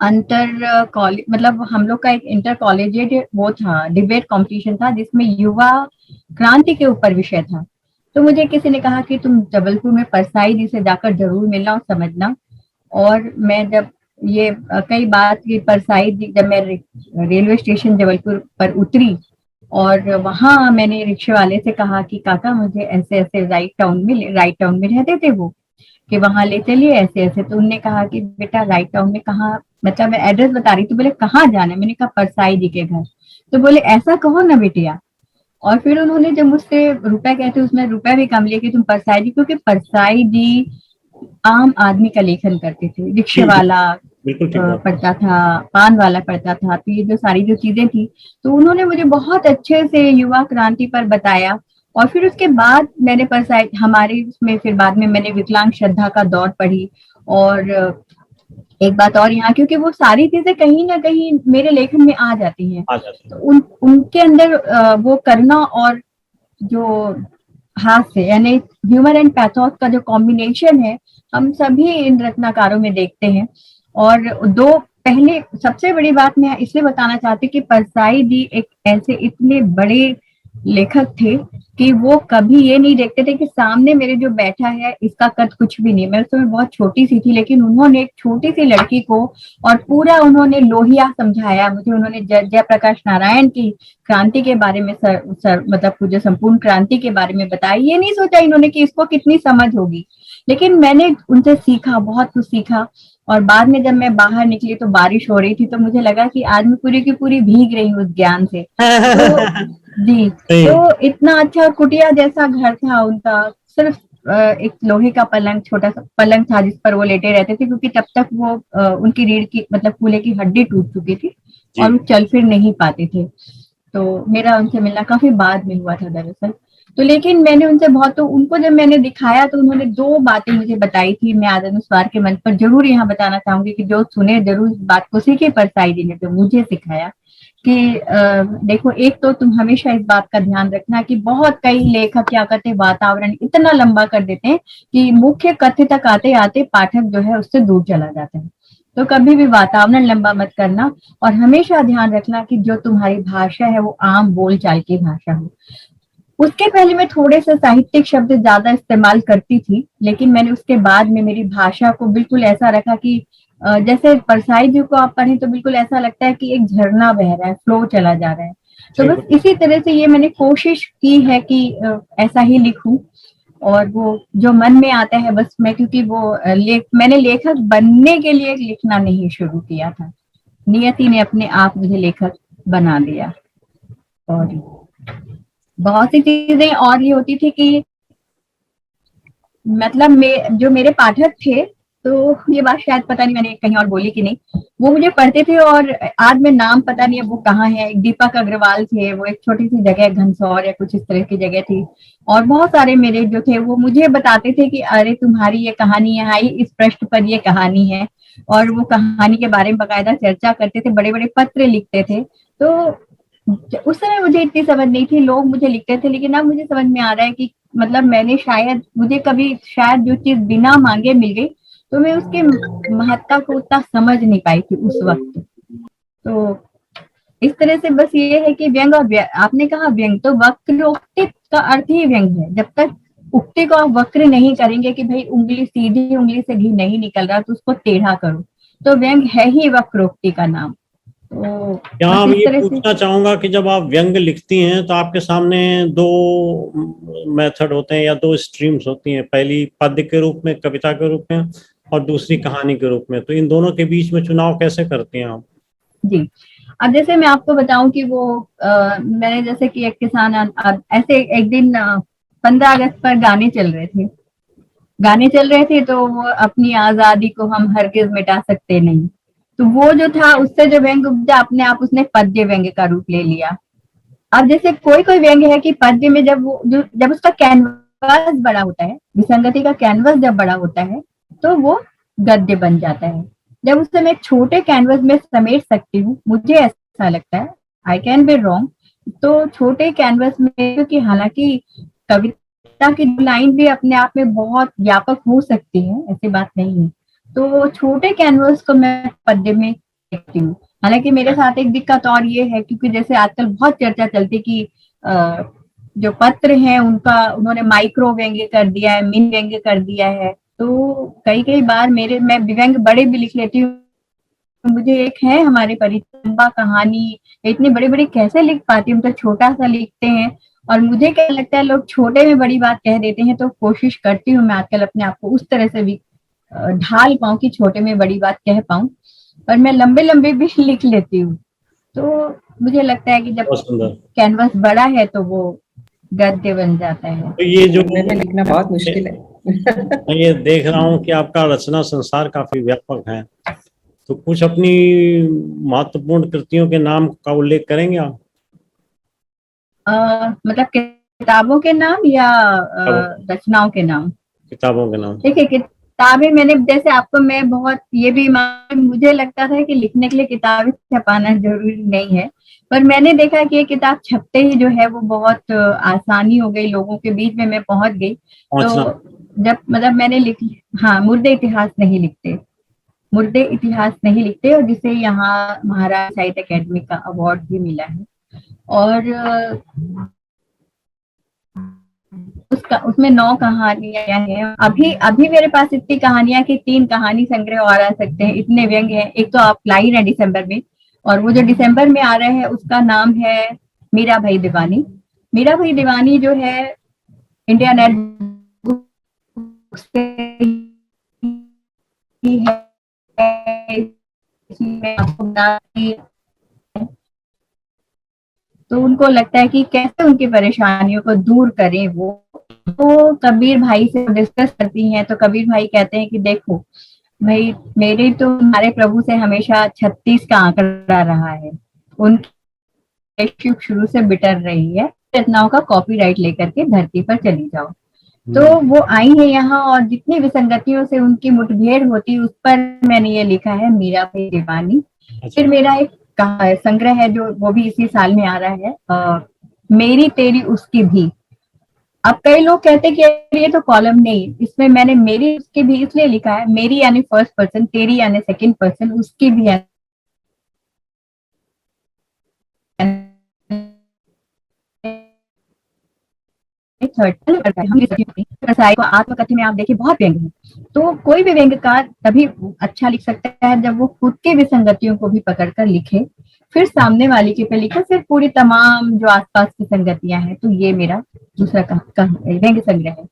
अंतर कॉलेज मतलब हम लोग का एक इंटर कॉलेजिएट वो था, डिबेट कंपटीशन था जिसमें युवा क्रांति के ऊपर विषय था। तो मुझे किसी ने कहा कि तुम जबलपुर में परसाई जी से जाकर जरूर मिलना और समझना। और मैं जब ये कई बार की परसाई जी, जब मैं रेलवे स्टेशन जबलपुर पर उतरी और वहां मैंने रिक्शे वाले से कहा कि काका मुझे ऐसे ऐसे राइट टाउन में रहते थे वो, कि वहां ले चलिए ऐसे ऐसे। तो उनने कहा कि बेटा राइट टाउन में कहाँ, मतलब मैं एड्रेस बता रही, तो बोले कहाँ जाना है, मैंने कहा परसाई जी के घर। तो बोले ऐसा कहो ना बेटिया। और फिर उन्होंने जब मुझसे रुपए कहते, उसमें रुपए भी कम लिए कि तुम परसाई जी, क्योंकि परसाई जी आम आदमी का लेखन करते थे, रिक्शे
जी,
वाला
बिल्कुल ठीक बात।
पढ़ता था, पान वाला पढ़ता था। तो ये जो सारी जो चीजें थी, तो उन्होंने मुझे बहुत अच्छे से युवा क्रांति पर बताया। और फिर उसके बाद मैंने परसाई हमारे उसमें फिर बाद में मैंने विकलांग श्रद्धा का दौर पढ़ी। और एक बात और यहाँ, क्योंकि वो सारी चीजें कहीं ना कहीं मेरे लेखन में आ जाती हैं,
आ जाते
तो
हैं।
उनके अंदर वो करुणा और जो हास्य यानी ह्यूमर एंड पैथोस का जो कॉम्बिनेशन है, हम सभी इन रचनाकारों में देखते हैं। और दो पहले सबसे बड़ी बात मैं इसलिए बताना चाहती हूँ कि परसाई जी एक ऐसे इतने बड़े लेखक थे कि वो कभी ये नहीं देखते थे कि सामने मेरे जो बैठा है इसका कद कुछ भी नहीं। मैं उस समय बहुत छोटी सी थी, लेकिन उन्होंने एक छोटी सी लड़की को और पूरा उन्होंने लोहिया समझाया मुझे। उन्होंने जयप्रकाश नारायण की क्रांति के बारे में मतलब पूरे संपूर्ण क्रांति के बारे में बताया। ये नहीं सोचा इन्होंने कि इसको कितनी समझ होगी, लेकिन मैंने उनसे सीखा, बहुत कुछ सीखा। और बाद में जब मैं बाहर निकली तो बारिश हो रही थी, तो मुझे लगा कि आज मैं पूरी की पूरी भीग रही हूँ उस ज्ञान से। तो जी,
सही।
तो इतना अच्छा कुटिया जैसा घर था उनका, सिर्फ एक लोहे का पलंग, छोटा सा पलंग था जिस पर वो लेटे रहते थे, क्योंकि तब तक वो उनकी रीढ़ की मतलब कूल्हे की हड्डी टूट चुकी थी और
जी।
वो चल फिर नहीं पाते थे। तो मेरा उनसे मिलना काफी बाद में हुआ था दरअसल। तो लेकिन मैंने उनसे बहुत, तो उनको जब मैंने दिखाया तो उन्होंने 2 बातें मुझे बताई थी। मैं आज अनुस्वार के मंच पर जरूर यहाँ बताना चाहूंगी कि जो सुने जरूर इस बात को सीखे। परसाई जी ने जो मुझे सिखाया कि देखो, एक तो तुम हमेशा इस बात का ध्यान रखना कि बहुत कई लेखक क्या करते हैं, वातावरण इतना लंबा कर देते हैं कि मुख्य कथ्य तक आते आते पाठक जो है उससे दूर चला जाता है। तो कभी भी वातावरण लंबा मत करना, और हमेशा ध्यान रखना कि जो तुम्हारी भाषा है वो आम बोलचाल की भाषा हो। उसके पहले मैं थोड़े से साहित्यिक शब्द ज्यादा इस्तेमाल करती थी, लेकिन मैंने उसके बाद में मेरी भाषा को बिल्कुल ऐसा रखा कि जैसे परसाई जी को आप पढ़ें तो बिल्कुल ऐसा लगता है कि एक झरना बह रहा है, फ्लो चला जा रहा है। तो
ठीक
बस
है।
इसी तरह से ये मैंने कोशिश की है कि ऐसा ही लिखूं। और वो जो मन में आता है बस मैं, क्योंकि वो मैंने लेखक बनने के लिए लिखना नहीं शुरू किया था, नियति ने अपने आप मुझे लेखक बना दिया। और बहुत सी चीजें और ये होती थी कि मतलब जो मेरे पाठक थे, तो ये बात शायद पता नहीं मैंने कहीं और बोली कि नहीं, वो मुझे पढ़ते थे और आज में नाम पता नहीं है वो कहाँ है। एक दीपक अग्रवाल थे, वो एक छोटी सी जगह घनसौर या कुछ इस तरह की जगह थी। और बहुत सारे मेरे जो थे वो मुझे बताते थे कि अरे तुम्हारी ये कहानी यहाँ आई, इस पृष्ठ पर ये कहानी है। और वो कहानी के बारे में बाकायदा चर्चा करते थे, बड़े बड़े पत्र लिखते थे। तो उस समय मुझे इतनी समझ नहीं थी, लोग मुझे लिखते थे, लेकिन अब मुझे समझ में आ रहा है कि मतलब मैंने शायद, मुझे कभी शायद जो चीज बिना मांगे मिल गई, तो मैं उसके महत्ता को उतना समझ नहीं पाई थी उस वक्त। तो इस तरह से बस ये है कि व्यंग और आपने कहा व्यंग, तो वक्रोक्ति का अर्थ ही व्यंग है। जब तक उक्ति को आप वक्र नहीं करेंगे कि भाई उंगली सीधी उंगली से घी नहीं निकल रहा तो उसको टेढ़ा करो, तो व्यंग है ही वक्रोक्ति का नाम। तो
यहाँ
बस
मैं
इस
ये
तरह से।
पूछना चाहूंगा कि जब आप व्यंग लिखती हैं तो आपके सामने 2 मेथड होते हैं या 2 स्ट्रीम्स होती हैं, पहली पद्य के रूप में, कविता के रूप में, और दूसरी कहानी के रूप में। तो इन दोनों के बीच में चुनाव कैसे करती हैं आप?
जी, अब जैसे मैं आपको बताऊं कि वो मैंने जैसे कि एक किसान ऐसे एक दिन 15 अगस्त पर गाने चल रहे थे, तो वो अपनी आजादी को हम हरगिज मिटा सकते नहीं, तो वो जो था उससे जो व्यंग उपजा अपने आप उसने पद्य व्यंग का रूप ले लिया। अब जैसे कोई कोई व्यंग है कि पद्य में जब वो जब उसका कैनवास बड़ा होता है विसंगति का कैनवस जब बड़ा होता है तो वो गद्य बन जाता है। जब उसे मैं एक छोटे कैनवस में समेट सकती हूँ, मुझे ऐसा लगता है, आई कैन बी रॉन्ग, तो छोटे कैनवस में, क्योंकि हालांकि कविता की लाइन भी अपने आप में बहुत व्यापक हो सकती है, ऐसी बात नहीं है, तो छोटे कैनवस को मैं पद्य में देखती हूँ। हालांकि मेरे साथ एक दिक्कत और ये है, क्योंकि जैसे आजकल बहुत चर्चा चलती कि जो पत्र हैं उनका उन्होंने माइक्रो व्यंग्य कर दिया है, मिनी व्यंग्य कर दिया है, तो कई कई बार मैं व्यंग्य बड़े भी लिख लेती हूँ। मुझे एक है हमारे परिचय, लंबा कहानी इतनी बड़ी बड़ी कैसे लिख पाती हूँ, तो छोटा सा लिखते हैं। और मुझे क्या लगता है, लोग छोटे में बड़ी बात कह देते हैं, तो कोशिश करती हूँ मैं आजकल अपने आप को उस तरह से भी ढाल पाऊं कि छोटे में बड़ी बात कह पाऊं, पर मैं लंबे लंबे भी लिख लेती हूँ। तो मुझे लगता है कि जब
बहुत सुंदर।
कैनवस बड़ा है तो वो गद्य बन जाता है।
तो ये जो
में लिखना बहुत मुश्किल है।
मैं ये देख रहा हूँ कि आपका रचना संसार काफी व्यापक है, तो कुछ अपनी महत्वपूर्ण कृतियों के नाम का उल्लेख करेंगे आप?
मतलब किताबों के नाम या रचनाओं के नाम?
किताबों के नाम।
देखिए, किताबें मैंने, जैसे आपको मैं बहुत ये भी मुझे लगता था कि लिखने के लिए किताबें छपाना जरूरी नहीं है, पर मैंने देखा कि ये किताब छपते ही जो है वो बहुत आसानी हो गई, लोगों के बीच में मैं पहुंच गई।
पहुंचना।
तो जब मतलब मैंने लिखी, हाँ, मुर्दे इतिहास नहीं लिखते, मुर्दे इतिहास नहीं लिखते, और जिसे यहाँ महाराष्ट्र साहित्य अकेडमी का अवार्ड भी मिला है। और उसमें 9 कहानियां हैं। अभी अभी मेरे पास इतनी कहानियां कि 3 कहानी संग्रह और आ सकते हैं, इतने व्यंग्य हैं। एक तो अप्लाई है दिसंबर में, और वो जो दिसंबर में आ रहे हैं उसका नाम है मीरा भाई दीवानी। मीरा भाई दीवानी जो है इंडिया नेट बुक से ही है, इसमें आपको तो उनको लगता है कि कैसे उनकी परेशानियों को दूर करें वो, तो कबीर भाई से डिस्कस करती हैं। तो कबीर भाई कहते हैं कि देखो भाई, मेरे तो हमारे प्रभु से हमेशा 36 का आंकड़ा रहा है, उनकी शुरू से बिटर रही है, रचनाओं का कॉपीराइट लेकर के धरती पर चली जाओ। तो वो आई है यहाँ, और जितनी विसंगतियों से उनकी मुठभेड़ होती उस पर मैंने ये लिखा है, मीरा भाई दीवानी। फिर मेरा एक संग्रह है जो वो भी इसी साल में आ रहा है, मेरी तेरी उसकी भी। अब कई लोग कहते हैं कि ये तो कॉलम नहीं, इसमें मैंने मेरी उसकी भी इसलिए लिखा है, मेरी यानी फर्स्ट पर्सन, तेरी यानी सेकंड पर्सन, उसकी भी यानी आत्मकथन में आप देखिए बहुत व्यंग्य है। तो कोई भी व्यंग्यकार तभी अच्छा लिख सकता है जब वो खुद की विसंगतियों को भी पकड़कर लिखे, फिर सामने वाले के पे लिखे, फिर पूरी तमाम जो आसपास की संगतियां हैं। तो ये मेरा दूसरा व्यंग्य संग्रह है।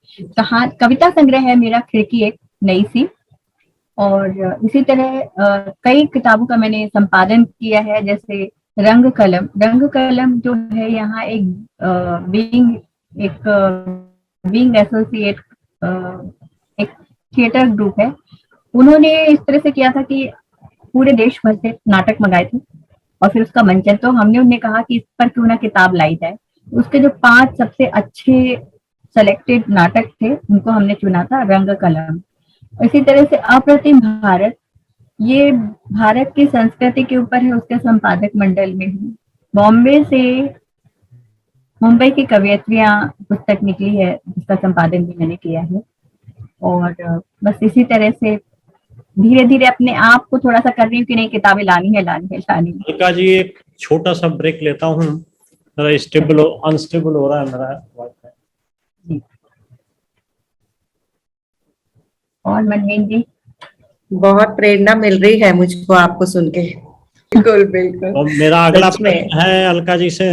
कविता संग्रह है मेरा खिड़की एक नई सी। और इसी तरह कई किताबों का मैंने संपादन किया है, जैसे रंग कलम। रंग कलम जो है यहाँ एक विंग एसोसिएट एक थिएटर ग्रुप है, उन्होंने इस तरह से किया था कि पूरे देश भर से नाटक मंगाए थे और फिर उसका मंचन। तो हमने उन्हें कहा कि इस पर क्यों ना किताब लाई जाए। उसके जो 5 सबसे अच्छे सेलेक्टेड नाटक थे उनको हमने चुना था, रंग कलम। इसी तरह से अप्रतिम भारत, ये भारत की संस्कृति के ऊपर है, उसके संपादक मंडल में हूँ। बॉम्बे से मुंबई की कवियत्रियां पुस्तक निकली है, जिसका संपादन भी मैंने किया है। और बस इसी तरह से धीरे धीरे अपने आप को थोड़ा सा कर रही हूँ कि नहीं, किताबें लानी है लानी है लानी है।
अलका जी, एक छोटा सा ब्रेक लेता हूँ, मेरा अनस्टेबल हो रहा है मेरा वाईफाई।
और मनमीन जी,
बहुत प्रेरणा मिल रही है मुझको आपको सुन के। बिल्कुल बिल्कुल।
और मेरा अगला
सच में।
प्रश्न है अलका जी से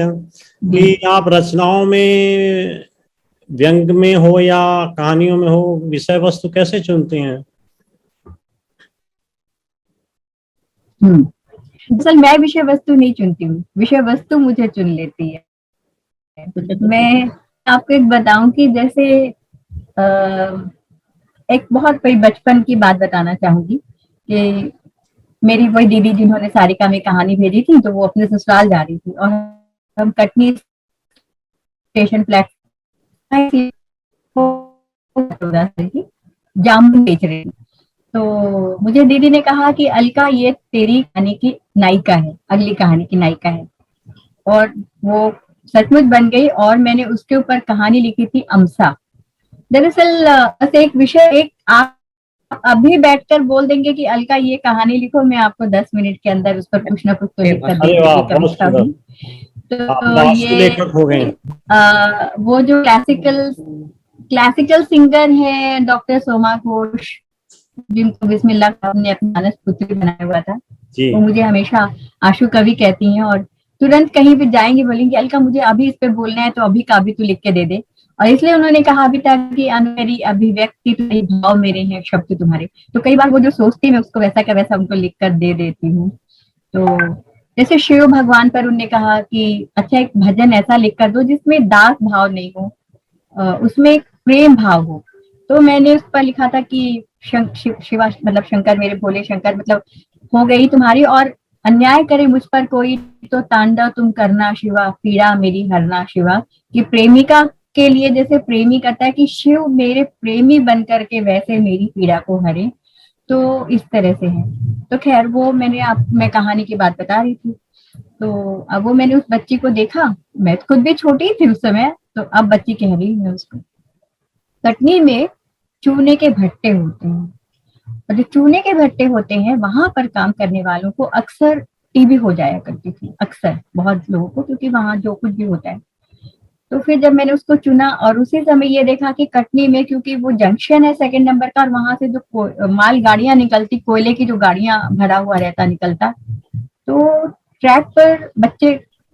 कि आप रचनाओं में, व्यंग में हो या कहानियों में हो, विषय वस्तु कैसे चुनते हैं?
दरअसल मैं विषय वस्तु नहीं चुनती हूँ, विषय वस्तु मुझे चुन लेती है। मैं आपको एक बताऊं कि जैसे एक बहुत बड़ी बचपन की बात बताना चाहूंगी कि मेरी वही दीदी जिन्होंने सारिका में कहानी भेजी थी, तो वो अपने ससुराल जा रही थी और हम कटनी स्टेशन प्लेटफॉर्म 14 साल की, जामुन बेच रही थी। तो मुझे दीदी ने कहा कि अलका ये तेरी कहानी की नायिका है, अगली कहानी की नायिका है। और वो सचमुच बन गई और मैंने उसके ऊपर कहानी लिखी थी अमसा। दरअसल बस एक विषय, एक आप अभी बैठकर बोल देंगे कि अलका ये कहानी लिखो, मैं आपको 10 मिनट के अंदर उस पर कुछ ना कुछ तो लिख कर दे
अरे वाह,
दूंगी
बहुत
कविता
सुंदर।
भी।
आप
तो
वास्तु
ये
लेखक हो गए।
वो जो क्लासिकल सिंगर है डॉक्टर सोमा घोष, जिनको बिस्मिल्लाह खान ने अपना मानस पुत्री बनाया हुआ था,
जी।
वो मुझे हमेशा आशु कवि कहती हैं और तुरंत कहीं भी जाएंगी बोलेंगी अलका मुझे अभी इस पे बोलना है तो अभी का अभी तू लिख के दे दे। और इसलिए उन्होंने कहा भी था कि मेरी अभिव्यक्ति तुम्हारी, भाव मेरे हैं, शब्द तुम्हारे। तो कई बार वो जो सोचती मैं उसको वैसा का वैसा उनको लिख कर दे देती हूँ। तो जैसे शिव भगवान पर उन्होंने कहा कि अच्छा एक भजन ऐसा लिख कर दो जिसमें दास भाव नहीं हो, उसमें एक प्रेम भाव हो। तो मैंने उस पर लिखा था कि शिवा मतलब शंकर, मेरे भोले शंकर, मतलब हो गई तुम्हारी और अन्याय करे मुझ पर कोई तो तांडव तुम करना शिवा, पीड़ा मेरी हरना शिवा। कि प्रेमिका के लिए जैसे प्रेमी करता है कि शिव मेरे प्रेमी बन करके वैसे मेरी पीड़ा को हरे। तो इस तरह से है। तो खैर वो मैं कहानी की बात बता रही थी। तो अब वो मैंने उस बच्ची को देखा, मैं खुद भी छोटी थी उस समय, तो अब बच्ची कह रही है उसको। कटनी में चूने के भट्टे होते हैं और जो चूने के भट्टे होते हैं वहां पर काम करने वालों को अक्सर टीबी हो जाया करती थी, अक्सर बहुत लोगों को, क्योंकि वहां जो कुछ भी होता है। तो फिर जब मैंने उसको चुना और उसी समय ये देखा कि कटनी में, क्योंकि वो जंक्शन है सेकंड नंबर का और वहां से जो माल गाड़ियां निकलती, कोयले की जो गाड़ियां भरा हुआ रहता निकलता, तो ट्रैक पर बच्चे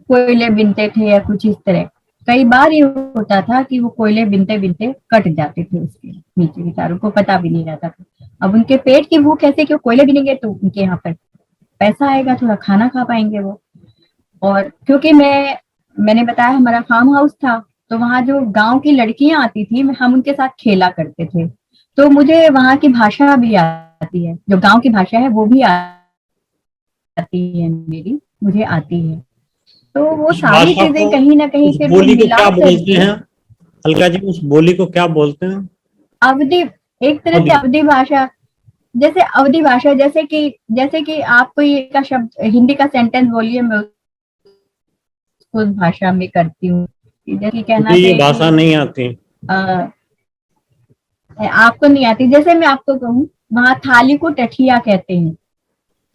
कोयले बिनते थे या कुछ इस तरह। कई बार ये होता था कि वो कोयले बिनते बिनते कट जाते थे, उसके नीचे बेचारों को पता भी नहीं रहता था। अब उनके पेट की भूख ऐसे कि वो कोयले बिनेंगे तो उनके यहाँ पर पैसा आएगा, थोड़ा खाना खा पाएंगे वो। और क्योंकि मैंने बताया हमारा फार्म हाउस था, तो वहां जो गांव की लड़कियां आती थी हम उनके साथ खेला करते थे। तो मुझे वहां की भाषा भी आती है, जो गांव की भाषा है वो भी आती है मेरी, मुझे आती है। तो वो
उस
सारी
भाषा
चीजें
को,
कहीं ना कहीं
उस
फिर वो
बोली को
मिला
क्या बोलते
करके
हैं अलका जी? उस बोली को क्या बोलते हैं?
अवधि, एक तरह से
अवधि।
अवधि भाषा। जैसे अवधि भाषा, जैसे कि आप कोई का शब्द हिंदी का सेंटेंस बोलिए, मैं उस भाषा में करती हूँ। जैसे कहना
मुझे ये
चाहिए
भाषा
कि
नहीं आती।
आपको नहीं आती, जैसे मैं आपको कहूँ वहां थाली को टठिया कहते हैं।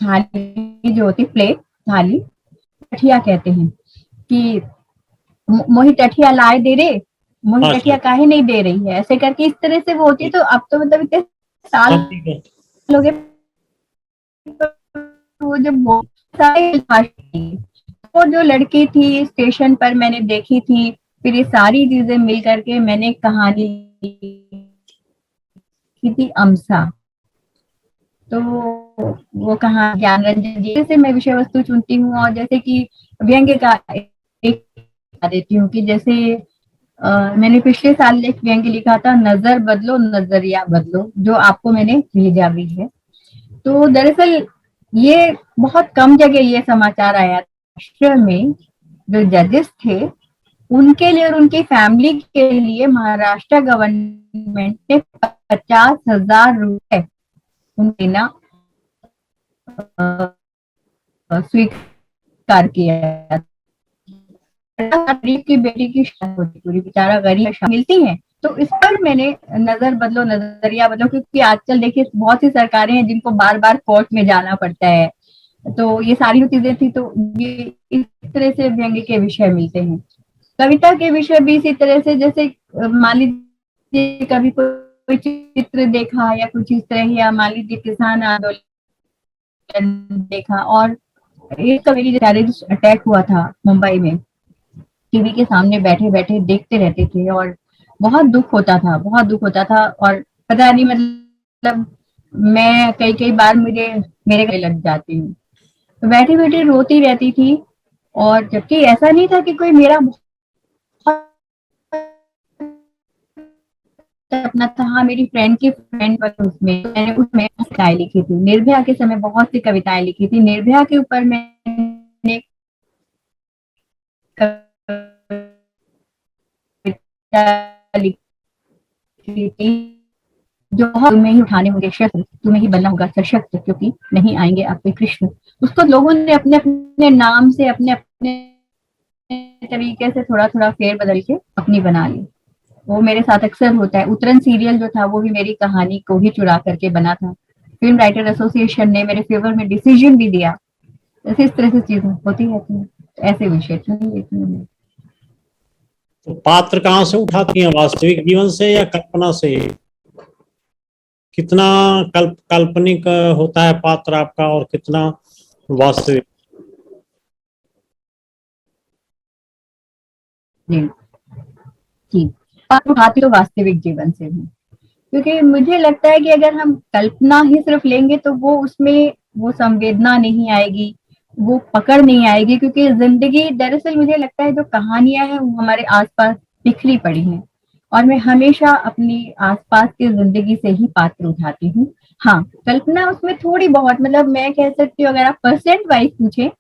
थाली जो होती प्लेट, थाली टठिया कहते हैं कि मोही टठिया लाए दे रे, मोही
अच्छा।
टठिया काहे नहीं दे रही है, ऐसे करके इस तरह से वो होती है। तो अब तो मतलब इतने साल
हाँ, ठीक है।
हो गए, वो जो सारी भाषा, वो जो लड़की थी स्टेशन पर मैंने देखी थी, फिर ये सारी चीजें मिल करके मैंने कहानी की थी अमसा। तो वो कहा ज्ञान रंजन जी से मैं विषय वस्तु चुनती हूँ। और जैसे कि व्यंग्य का एक बता देती हूँ कि जैसे मैंने पिछले साल एक व्यंग्य लिखा था, नजर बदलो नजरिया बदलो, जो आपको मैंने भेजा भी है। तो दरअसल ये बहुत कम जगह ये समाचार आया था। राष्ट्र में जो जजेस थे उनके लिए और उनकी फैमिली के लिए महाराष्ट्र गवर्नमेंट ने 50,000 रुपए उनको देना स्वीकार किया। गरीब की बेटी की शादी होती, पूरी बेचारा गरीब मिलती है। तो इस पर मैंने नजर बदलो नजरिया बदलो, क्योंकि आजकल देखिए बहुत सी सरकारें हैं जिनको बार बार कोर्ट में जाना पड़ता है। तो ये सारी जो चीजें थी, तो ये इस तरह से व्यंग्य के विषय मिलते हैं। कविता के विषय भी इसी तरह से, जैसे मान लीजिए कभी कोई चित्र देखा या कुछ इस तरह, या मान लीजिए किसान आंदोलन देखा। और एक कभी टेररिस्ट अटैक हुआ था मुंबई में, टीवी के सामने बैठे बैठे देखते रहते थे और बहुत दुख होता था, बहुत दुख होता था। और पता नहीं मतलब मैं कई कई बार मुझे मेरे गले लग जाती हूँ, तो बैठी बैठी रोती रहती थी। और जबकि ऐसा नहीं था कि कोई मेरा बहुत अपना था, हाँ मेरी फ्रेंड की फ्रेंड पर, उसमें कविताएं लिखी थी। निर्भया के समय बहुत सी कविताएं लिखी थी। निर्भया के ऊपर मैंने कविता लिखी जो तुम्हें ही उठाने होंगे शस्त्र, तुम्हें ही बनना होगा सशक्त, क्योंकि नहीं आएंगे आपके कृष्ण। उसको लोगों ने अपने अपने नाम से, अपने अपने तरीके से थोड़ा थोड़ा फेर बदल के अपनी बना ली। वो मेरे साथ अक्सर होता है। उतरन सीरियल जो था वो भी मेरी कहानी को ही चुरा करके बना था। फिल्म राइटर एसोसिएशन ने मेरे फेवर में डिसीजन भी दिया। ऐसे इस तरह से चीजें होती रहती हैं। ऐसे विषय चुन लेती हूँ मैं।
तो पात्र कहाँ से उठाती हैं, वास्तविक जीवन से या कल्पना से? कितना काल्पनिक होता है पात्र आपका और कितना वास्तविक?
जी जी, पात्र उठाती तो वास्तविक जीवन से हूँ, क्योंकि मुझे लगता है कि अगर हम कल्पना ही सिर्फ लेंगे तो वो उसमें वो संवेदना नहीं आएगी, वो पकड़ नहीं आएगी। क्योंकि जिंदगी, दरअसल मुझे लगता है जो कहानियां हैं वो हमारे आसपास बिखरी पड़ी हैं, और मैं हमेशा अपनी आसपास की जिंदगी से ही पात्र उठाती हूँ। हाँ, कल्पना उसमें थोड़ी बहुत, मतलब मैं कह सकती हूँ, अगर आप परसेंट वाइज पूछे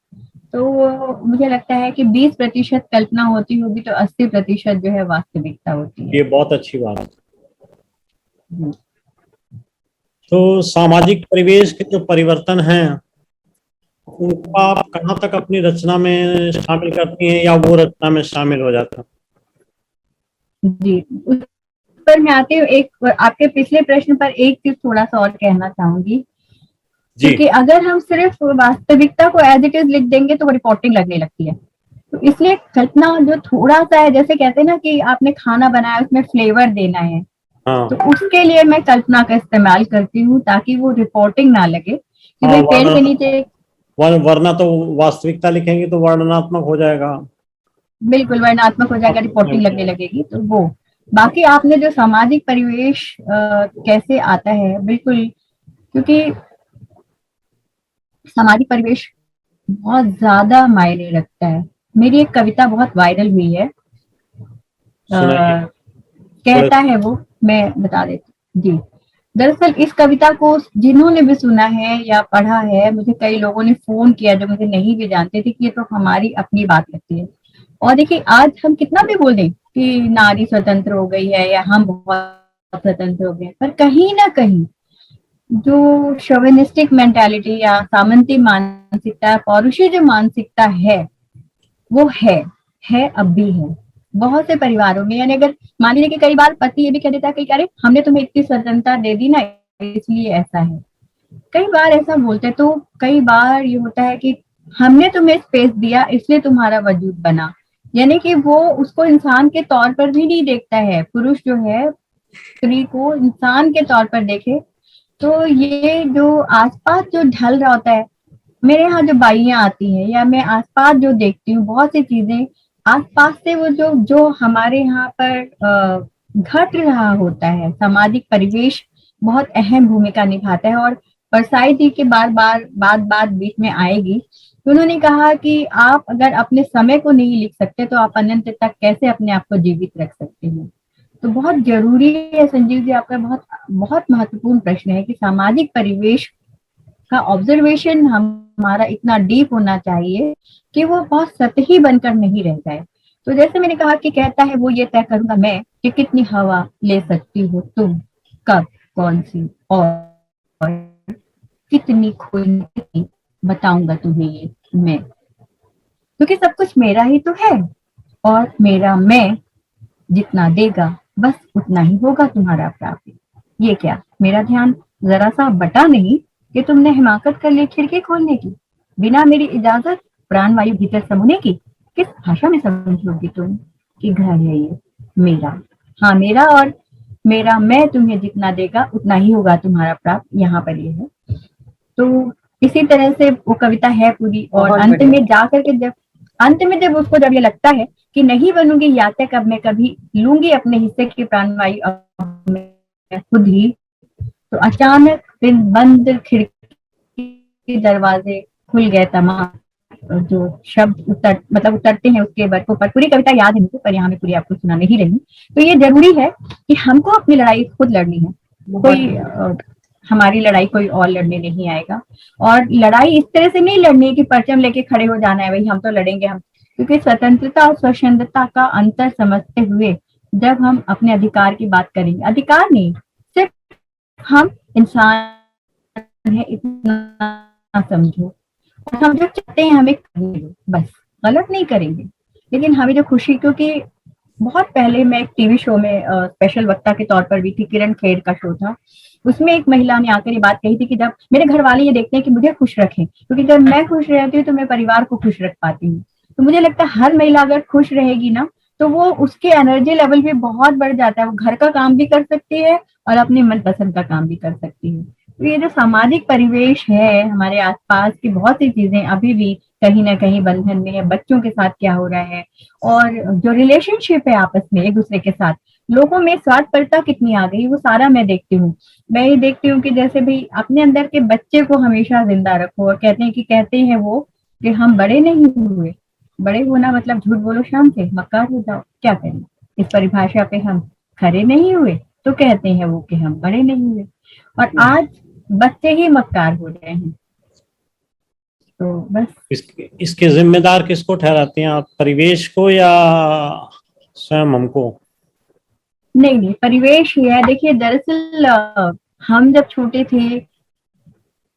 तो मुझे लगता है कि 20% कल्पना होती होगी, तो 80% जो है वास्तविकता होती है।
ये बहुत अच्छी बात है।
हम्म।
तो सामाजिक परिवेश के जो परिवर्तन हैं उनको आप कहाँ तक अपनी रचना में शामिल करती हैं या वो रचना में शामिल हो जाता है?
जी, उस पर मैं आती हूँ। एक आपके पिछले प्रश्न पर एक चीज थोड़ा सा और कहना चाहूंगी,
जी।
क्योंकि अगर हम सिर्फ वास्तविकता को एज इट इज लिख देंगे तो वो रिपोर्टिंग लगने लगती है। तो इसलिए कल्पना जो थोड़ा सा है, जैसे कहते हैं ना कि आपने खाना बनाया उसमें फ्लेवर देना है,
हाँ
तो उसके लिए मैं कल्पना का इस्तेमाल करती हूँ, ताकि वो रिपोर्टिंग ना लगे कि
हाँ,
भाई पेड़ के नीचे।
वरना तो वास्तविकता लिखेंगे तो वर्णनात्मक हो जाएगा।
बिल्कुल वर्णात्मक हो जाएगा, रिपोर्टिंग लगने लगेगी। तो वो बाकी आपने जो सामाजिक परिवेश कैसे आता है, बिल्कुल, क्योंकि सामाजिक परिवेश बहुत ज्यादा मायने रखता है। मेरी एक कविता बहुत वायरल हुई है,
सुनाइए थोड़े।
कहता है वो, मैं बता देती हूँ। जी, दरअसल इस कविता को जिन्होंने भी सुना है या पढ़ा है, मुझे कई लोगों ने फोन किया जो मुझे नहीं भी जानते थे कि ये तो हमारी अपनी बात लगती है। और देखिए, आज हम कितना भी बोल दें कि नारी स्वतंत्र हो गई है या हम बहुत स्वतंत्र हो गए, पर कहीं ना कहीं जो शोविनिस्टिक मेंटालिटी या सामंती मानसिकता, पौरुषी जो मानसिकता है, वो है अब भी है बहुत से परिवारों में। यानी अगर मान लीजिए कि कई बार पति ये भी कह देता है कि अरे हमने तुम्हें इतनी स्वतंत्रता दे दी ना, इसलिए ऐसा है। कई बार ऐसा बोलते हैं, तो कई बार ये होता है कि हमने तुम्हें स्पेस दिया इसलिए तुम्हारा वजूद बना। यानी कि वो उसको इंसान के तौर पर भी नहीं देखता है। पुरुष जो है स्त्री को इंसान के तौर पर देखे। तो ये जो आसपास जो ढल रहा होता है, मेरे यहाँ जो बाइयां आती हैं या मैं आसपास जो देखती हूँ, बहुत सी चीजें आसपास से वो जो जो हमारे यहाँ पर घट रहा होता है, सामाजिक परिवेश बहुत अहम भूमिका निभाता है। और परसाई जी के बात बीच में आएगी। तो उन्होंने कहा कि आप अगर अपने समय को नहीं लिख सकते तो आप अनंत तक कैसे अपने आप को जीवित रख सकते हैं। तो बहुत जरूरी है संजीव जी, आपका बहुत बहुत महत्वपूर्ण प्रश्न है कि सामाजिक परिवेश का ऑब्जर्वेशन हमारा इतना डीप होना चाहिए कि वो बहुत सतही बनकर नहीं रह जाए। तो जैसे मैंने कहा कि कहता है वो ये तय करूंगा मैं कि कितनी हवा ले सकती हो तुम, कब, कौन सी, और कितनी खोई, बताऊंगा तुम्हें ये मैं, क्योंकि सब कुछ मेरा ही तो है। और मेरा मैं जितना देगा बस उतना ही होगा तुम्हारा प्राप्त। ये क्या, मेरा ध्यान जरा सा बटा नहीं कि तुमने हिमाकत कर ली खिड़की खोलने की, बिना मेरी इजाजत प्राणवायु भीतर समूने की। किस भाषा में समझोगी तुम कि घर है ये मेरा, हाँ मेरा, और मेरा मैं तुम्हें जितना देगा उतना ही होगा तुम्हारा प्राप्त। यहाँ पर ये है। तो इसी तरह से वो कविता है पूरी। और अंत में जाकर के जब उसको जब ये लगता है कि नहीं बनूंगी याचक अब मैं कभी, लूंगी अपने हिस्से की प्राणवायु अब मैं खुद ही, तो अचानक दिन बंद खिड़की दरवाजे खुल गए तमाम। जो शब्द उतरते हैं उसके वर्षों पर। पूरी कविता याद है मुझे, पर यहाँ मैं पूरी आपको सुना नहीं रही। तो ये जरूरी है कि हमको अपनी लड़ाई खुद लड़नी है। कोई हमारी लड़ाई कोई और लड़ने नहीं आएगा। और लड़ाई इस तरह से नहीं लड़नी है कि परचम लेके खड़े हो जाना है, भाई हम तो लड़ेंगे हम। क्योंकि स्वतंत्रता और स्वच्छंदता का अंतर समझते हुए जब हम अपने अधिकार की बात करेंगे, अधिकार नहीं, सिर्फ हम इंसान है इतना समझो, और हम जो चाहते हैं हमें करने दो, बस गलत नहीं करेंगे। लेकिन हमें जो खुशी, क्योंकि बहुत पहले मैं एक टीवी शो में स्पेशल वक्ता के तौर पर भी थी, किरण खेर का शो था, उसमें एक महिला ने आकर ये बात कही थी कि जब मेरे घर वाले ये देखते हैं कि मुझे खुश रखें, क्योंकि जब मैं खुश रहती हूँ तो मैं परिवार को खुश रख पाती हूँ। तो मुझे लगता है हर महिला अगर खुश रहेगी ना, तो वो उसके एनर्जी लेवल भी बहुत बढ़ जाता है, वो घर का काम भी कर सकती है और अपने मनपसंद का काम भी कर सकती है। तो ये जो सामाजिक परिवेश है हमारे आसपास की, बहुत सी चीजें अभी भी कहीं ना कहीं बंधन में है। बच्चों के साथ क्या हो रहा है, और जो रिलेशनशिप है आपस में एक दूसरे के साथ, लोगों में स्वार्थपरता कितनी आ गई, वो सारा मैं देखती हूँ। मैं ये देखती हूँ कि जैसे भाई अपने अंदर के बच्चे को हमेशा जिंदा रखो, और कहते हैं वो कि हम बड़े नहीं हुए। बड़े होना मतलब झूठ बोलो शाम से मक्कार हो जाओ, क्या करें, इस परिभाषा पे हम खरे नहीं हुए, तो कहते हैं वो कि हम बड़े नहीं हुए। और आज बच्चे ही मक्कार हो रहे हैं। तो बस
इसके जिम्मेदार किसको ठहराते हैं आप, परिवेश को या स्वयं हमको?
नहीं, परिवेश ही है। देखिए दरअसल हम जब छोटे थे,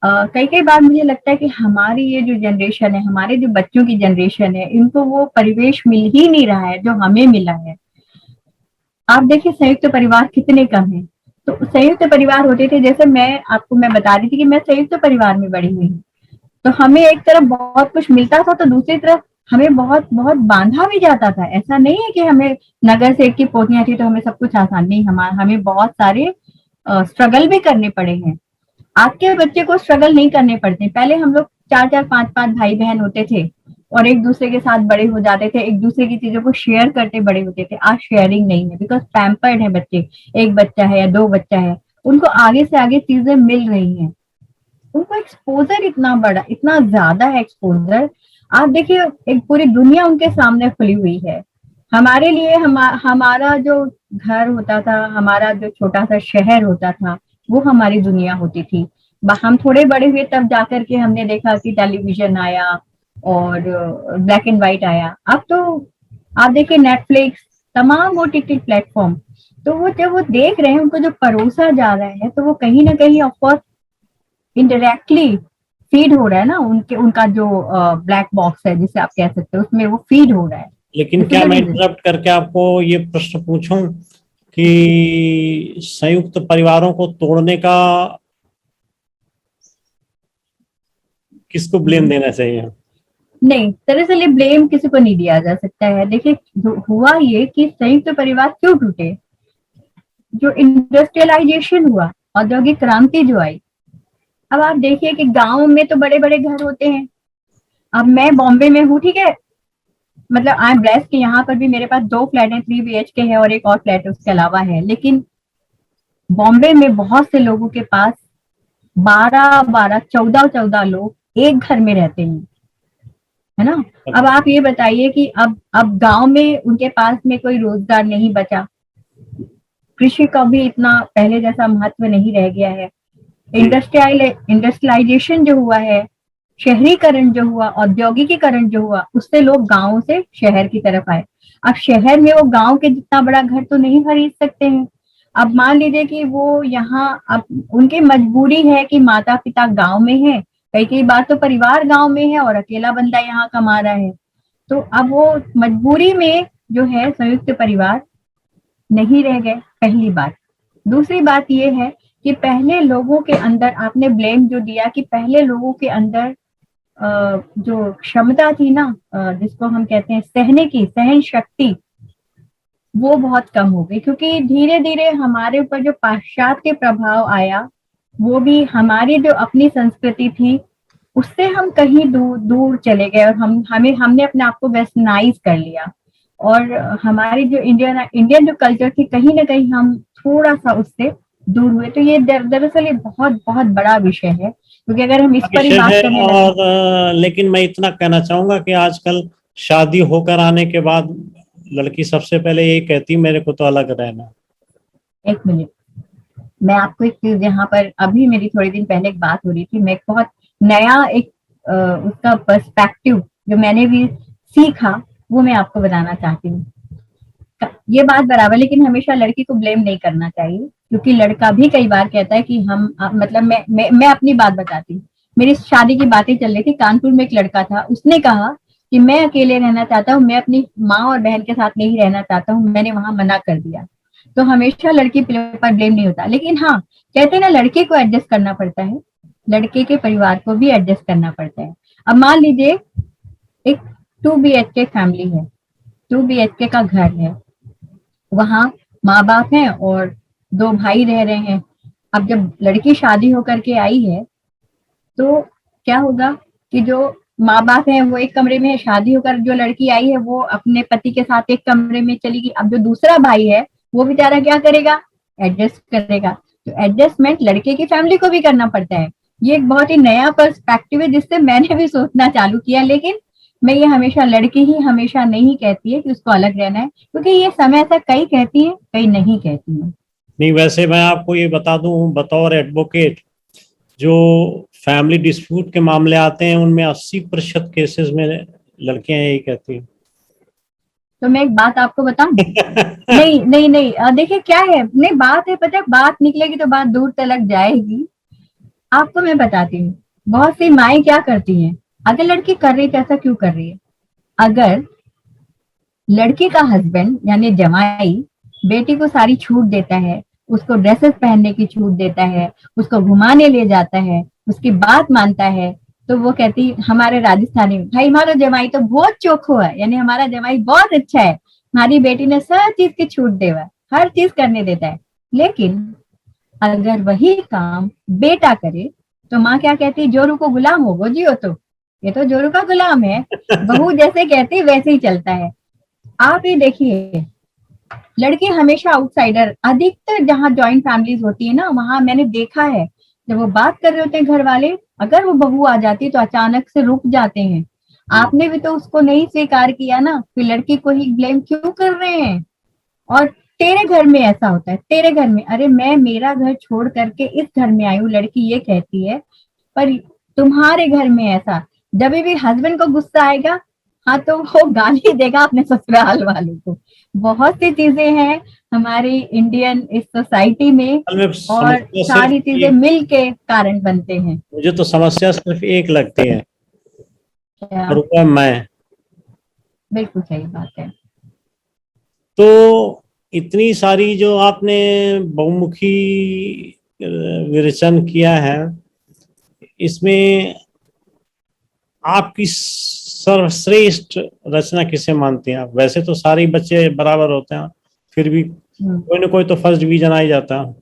कई कई बार मुझे लगता है कि हमारी ये जो जनरेशन है, हमारे जो बच्चों की जनरेशन है, इनको वो परिवेश मिल ही नहीं रहा है जो हमें मिला है। आप देखिए संयुक्त परिवार कितने कम है। तो संयुक्त परिवार होते थे, जैसे मैं बता रही थी कि मैं संयुक्त परिवार में बड़ी हुई हूँ, तो हमें एक तरफ बहुत कुछ मिलता था तो दूसरी तरफ हमें बहुत बहुत बांधा भी जाता था। ऐसा नहीं है कि हमें नगर सेठ की पोतियां थी तो हमें सब कुछ आसान, नहीं, हमें बहुत सारे स्ट्रगल भी करने पड़े हैं। आज के बच्चे को स्ट्रगल नहीं करने पड़ते। पहले हम लोग 4-4 5-5 भाई बहन होते थे और एक दूसरे के साथ बड़े हो जाते थे, एक दूसरे की चीजों को शेयर करते बड़े होते थे। आज शेयरिंग नहीं है, बिकॉज पैम्पर्ड है बच्चे, एक बच्चा है या दो बच्चा है, उनको आगे से आगे चीजें मिल रही हैं, उनको एक्सपोजर इतना बड़ा, इतना ज्यादा है एक्सपोजर। आप देखिए एक पूरी दुनिया उनके सामने खुली हुई है। हमारे लिए हमारा जो घर होता था, हमारा जो छोटा सा शहर होता था, वो हमारी दुनिया होती थी। हम थोड़े बड़े हुए तब जाकर के हमने देखा कि टेलीविजन आया और ब्लैक एंड व्हाइट आया। अब तो आप देखिए नेटफ्लिक्स, तमाम ओटीटी प्लेटफॉर्म, तो वो जब वो देख रहे हैं, उनको जो परोसा जा रहा है, तो वो कहीं ना कहीं ऑफकोर्स इनडायरेक्टली फीड हो रहा है ना, उनका जो ब्लैक बॉक्स है जिसे आप कह सकते हो, उसमें वो फीड हो रहा है।
लेकिन क्या मैं इंटरप्ट करके आपको ये प्रश्न पूछूं कि संयुक्त परिवारों को तोड़ने का किसको ब्लेम देना चाहिए?
नहीं, दरअसल ये ब्लेम किसी को नहीं दिया जा सकता है। देखिए हुआ ये कि संयुक्त परिवार क्यों टूटे, जो इंडस्ट्रियलाइजेशन हुआ, औद्योगिक क्रांति जो आई। अब आप देखिए कि गांव में तो बड़े बड़े घर होते हैं। अब मैं बॉम्बे में हूँ, ठीक है, मतलब आई एम ब्लेस्ड कि यहाँ पर भी मेरे पास 2 फ्लैट हैं, 3 BHK है और एक और फ्लैट उसके अलावा है। लेकिन बॉम्बे में बहुत से लोगों के पास 12-12, 14-14 लोग एक घर में रहते हैं, है ना। अब आप ये बताइए कि अब गांव में उनके पास में कोई रोजगार नहीं बचा, कृषि का भी इतना पहले जैसा महत्व नहीं रह गया है। इंडस्ट्रियलाइजेशन जो हुआ है, शहरीकरण जो हुआ, औद्योगिकीकरण जो हुआ, उससे लोग गांवों से शहर की तरफ आए। अब शहर में वो गांव के जितना बड़ा घर तो नहीं खरीद सकते हैं। अब मान लीजिए कि वो यहाँ, अब उनकी मजबूरी है कि माता पिता गांव में है, कई कई बार तो परिवार गांव में है और अकेला बंदा यहाँ कमा रहा है। तो अब वो मजबूरी में जो है संयुक्त परिवार नहीं रह गए, पहली बात। दूसरी बात ये है कि पहले लोगों के अंदर, आपने ब्लेम जो दिया कि पहले लोगों के अंदर जो क्षमता थी ना, जिसको हम कहते हैं सहने की, सहन शक्ति, वो बहुत कम हो गई, क्योंकि धीरे धीरे हमारे ऊपर जो पाश्चात्य प्रभाव आया, वो भी हमारी जो अपनी संस्कृति थी उससे हम कहीं दूर दूर चले गए, और हमने अपने आप को वेस्टर्नाइज कर लिया। और हमारी जो इंडियन जो कल्चर थी, कहीं ना कहीं हम थोड़ा सा उससे दूर हुए। तो ये दरअसल ये बहुत बहुत बड़ा विषय है, क्योंकि अगर हम इस पर ही बात करने लगे।
और लेकिन मैं इतना कहना चाहूंगा कि आजकल शादी होकर आने के बाद लड़की सबसे पहले यही कहती मेरे को तो अलग रहना।
एक मिनट, मैं आपको एक चीज, यहाँ पर अभी मेरी थोड़े दिन पहले एक बात हो रही थी, मैं एक बहुत नया एक उसका पर्सपेक्टिव जो मैंने भी सीखा, वो मैं आपको बताना चाहती हूँ। ये बात बराबर, लेकिन हमेशा लड़की को ब्लेम नहीं करना चाहिए, क्योंकि लड़का भी कई बार कहता है कि हम मतलब मैं अपनी बात बताती हूँ। मेरी शादी की बातें चल रही थी, कानपुर में एक लड़का था, उसने कहा कि मैं अकेले रहना चाहता हूँ, मैं अपनी माँ और बहन के साथ नहीं रहना चाहता हूँ, मैंने वहां मना कर दिया। तो हमेशा लड़की पर ब्लेम नहीं होता, लेकिन हाँ, कहते हैं ना, लड़के को एडजस्ट करना पड़ता है, लड़के के परिवार को भी एडजस्ट करना पड़ता है। अब मान लीजिए एक 2 BHK फैमिली है, 2 BHK का घर है, वहां माँ बाप हैं और 2 भाई रह रहे हैं। अब जब लड़की शादी होकर के आई है, तो क्या होगा कि जो माँ बाप हैं वो एक कमरे में है, शादी होकर जो लड़की आई है वो अपने पति के साथ एक कमरे में चली गई। अब जो दूसरा भाई है वो बेचारा क्या करेगा, एडजस्ट करेगा। तो एडजस्टमेंट लड़के की फैमिली को भी करना पड़ता है। ये एक बहुत ही नया पर्सपेक्टिव है जिससे मैंने भी सोचना चालू किया, लेकिन मैं ये हमेशा, लड़की ही हमेशा नहीं कहती है कि उसको अलग रहना है, क्योंकि ये समय ऐसा कई कहती है कई नहीं कहती है।
नहीं, वैसे मैं आपको ये बता दूं, बतौर एडवोकेट, जो फैमिली डिस्प्यूट के मामले आते हैं उनमें 80% केसेस में लड़कियां यही कहती हैं।
तो मैं एक बात आपको बताऊं, नहीं नहीं नहीं, देखिए क्या है, नहीं बात है, पता है, बात निकलेगी तो बात दूर तलक जाएगी। आपको मैं बताती हूँ, बहुत सी माएं क्या करती हैं, अगर लड़की कर रही है तो ऐसा क्यों कर रही है। अगर लड़की का हस्बैंड यानी जमाई बेटी को सारी छूट देता है, उसको ड्रेसेस पहनने की छूट देता है, उसको घुमाने ले जाता है, उसकी बात मानता है, तो वो कहती, हमारे राजस्थानी में, भाई हमारा जमाई तो बहुत चोखो है, यानी हमारा जमाई बहुत अच्छा है, हमारी बेटी ने सब चीज की छूट देवा, हर चीज करने देता है। लेकिन अगर वही काम बेटा करे तो माँ क्या कहती, जोरू को गुलाम हो वो जियो, तो ये तो जोरू का गुलाम है, बहू जैसे कहती वैसे ही चलता है। आप ये देखिए, लड़के हमेशा आउटसाइडर, अधिकतर जहाँ जॉइंट फैमिलीज होती है ना, वहां मैंने देखा है, जब वो बात कर रहे होते हैं घर वाले, अगर वो बहू आ जाती है तो अचानक से रुक जाते हैं। आपने भी तो उसको नहीं स्वीकार किया ना, फिर लड़की को ही ब्लेम क्यों कर रहे हैं। और तेरे घर में ऐसा होता है, तेरे घर में, अरे मैं मेरा घर छोड़ करके इस घर में आई हूँ, लड़की ये कहती है, पर तुम्हारे घर में ऐसा, जब भी हस्बैंड को गुस्सा आएगा, हाँ तो वो गाली देगा अपने ससुराल वालों को। बहुत सी चीजें हैं हमारी इंडियन इस सोसाइटी में,
में
और
समस्या सिर्फ
सारी चीजें मिल के कारण बनते हैं।
मुझे तो समस्या सिर्फ एक लगती है,
क्या,
और वो मैं।
बिल्कुल सही बात है।
तो इतनी सारी जो आपने बहुमुखी विवेचन किया है, इसमें आपकी सर्वश्रेष्ठ रचना किसे मानते हैं आप? वैसे तो सारे बच्चे बराबर होते हैं, फिर भी कोई ना कोई तो फर्स्ट डिवीजन आ ही जाता है।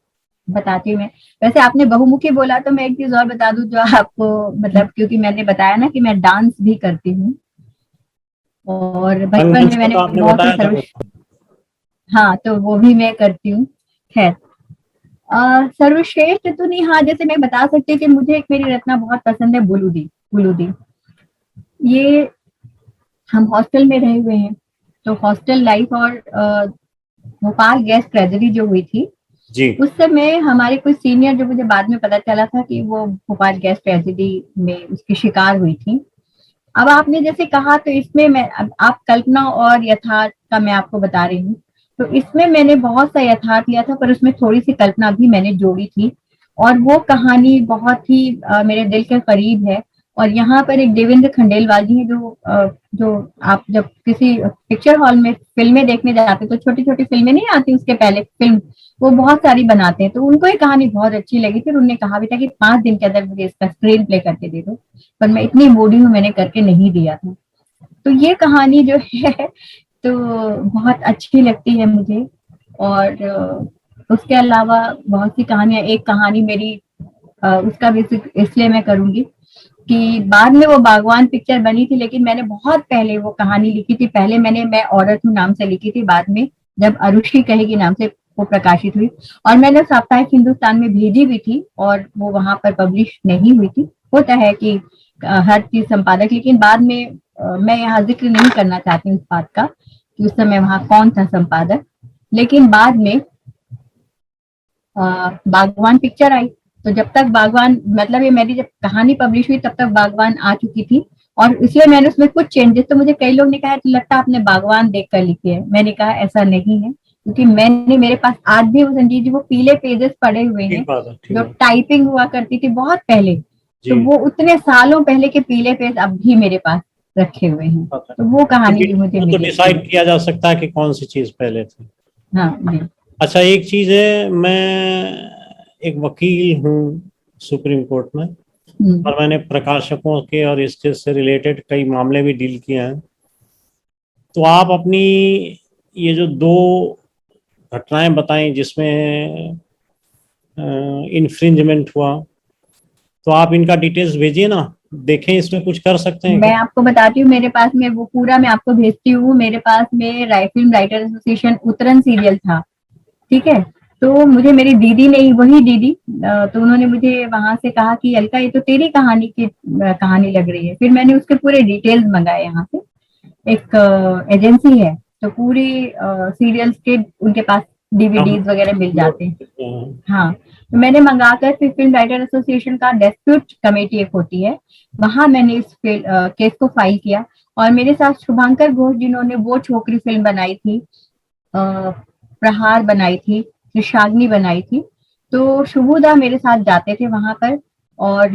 बताती हूँ मैं। वैसे आपने बहुमुखी बोला तो मैं एक चीज और बता दूं जो आपको, मतलब क्योंकि मैंने बताया ना कि मैं डांस भी करती हूँ, और बचपन
रंगमंच
में
का
मैंने
तो आपने
बहुत ही
बताया था।
हाँ, तो वो भी मैं करती हूँ। खैर, सर्वश्रेष्ठ तो नहीं, हाँ जैसे मैं बता सकती हूँ कि मुझे एक मेरी रचना बहुत पसंद है, बुलूदी। बुलूदी ये, हम हॉस्टल में रहे हुए हैं, तो हॉस्टल लाइफ और भोपाल गैस ट्रेजेडी जो हुई थी,
जी।
उस समय हमारे कुछ सीनियर, जो मुझे बाद में पता चला था कि वो भोपाल गैस ट्रेजेडी में उसकी शिकार हुई थी। अब आपने जैसे कहा, तो इसमें मैं, अब आप कल्पना और यथार्थ का मैं आपको बता रही हूँ, तो इसमें मैंने बहुत सा यथार्थ लिया था, पर उसमें थोड़ी सी कल्पना भी मैंने जोड़ी थी, और वो कहानी बहुत ही मेरे दिल के करीब है। और यहाँ पर एक देवेंद्र खंडेलवाल जी हैं, जो आप जब किसी पिक्चर हॉल में फिल्में देखने जाते हैं, तो छोटी छोटी फिल्में नहीं आती, उसके पहले फिल्म वो बहुत सारी बनाते हैं, तो उनको ये कहानी बहुत अच्छी लगी थी, उन्होंने कहा भी था कि 5 दिन के अंदर मुझे इसका स्क्रीन प्ले करके दे दो, पर मैं इतनी मूडी हूँ, मैंने करके नहीं दिया था। तो ये कहानी जो है तो बहुत अच्छी लगती है मुझे। और उसके अलावा बहुत सी कहानियां, एक कहानी मेरी, उसका भी जिक्र इसलिए मैं करूंगी कि बाद में वो बागवान पिक्चर बनी थी, लेकिन मैंने बहुत पहले वो कहानी लिखी थी। पहले मैंने मैं औरत हूँ नाम से लिखी थी, बाद में जब अरुषि कहेगी नाम से वो प्रकाशित हुई, और मैंने साप्ताहिक हिंदुस्तान में भेजी भी थी, और वो वहां पर पब्लिश नहीं हुई थी। होता है कि हर चीज संपादक, लेकिन बाद में मैं यहाँ जिक्र नहीं करना चाहती हूँ इस बात का कि उस समय वहां कौन था संपादक। लेकिन बाद में बागवान पिक्चर आई, तो जब तक बागवान, मतलब ये मेरी जब कहानी पब्लिश हुई तब तक बागवान आ चुकी थी, और इसलिए मैंने उसमें कुछ चेंजेस, तो मुझे कई लोग ने कहा तो लगता है आपने बागवान देख कर लिखी है। मैंने कहा ऐसा नहीं है, क्योंकि मेरे पास आज भी वो संजीव जी वो पीले पेजेस पड़े हुए हैं
ठीक बात है, ठीक
जो
है
टाइपिंग हुआ करती थी बहुत पहले। तो
जी।
वो उतने सालों पहले के पीले पेज अब भी मेरे पास रखे हुए हैं।
बात है।
तो वो कहानी भी मुझे
वो तो
मिली थी।
डिसाइड किया जा सकता है कि कौन सी चीज पहले थी।
हाँ जी।
अच्छा, एक चीज है, मैं एक वकील हूँ सुप्रीम कोर्ट में,
हम्म।
और मैंने प्रकाशकों के और इसके से रिलेटेड कई मामले भी डील किए हैं। तो आप अपनी ये जो दो घटनाएं बताएं जिसमें इन्फ्रिंजमेंट हुआ, तो आप इनका डिटेल्स भेजिए ना, देखें इसमें कुछ कर सकते हैं
मैं
क्या।
आपको बताती हूँ, मेरे पास में वो पूरा मैं आपको भेजती हूँ। मेरे पास में फिल्म राइटर एसोसिएशन उतरन सीरियल था, ठीक है। तो मुझे मेरी दीदी ने, वही दीदी, तो उन्होंने मुझे वहां से कहा कि अलका ये तो तेरी कहानी की कहानी लग रही है। फिर मैंने उसके पूरे डिटेल्स मंगाए यहाँ से, एक एजेंसी है, तो पूरी सीरियल्स के उनके पास
हम
डीवीडीज वगैरह मिल
नोट
जाते हैं।
करते हैं।
हाँ, तो मैंने मंगाकर फिर फिल्म राइटर एसोसिएशन का डिस्प्यूट कमेटी एक होती है, वहां मैंने इस केस को फाइल किया। और मेरे साथ शुभांकर घोष जिन्होंने वो छोकरी फिल्म बनाई थी, प्रहार बनाई थी, त्रिशाग्नि बनाई थी, तो शुभुदा मेरे साथ जाते थे वहां पर। और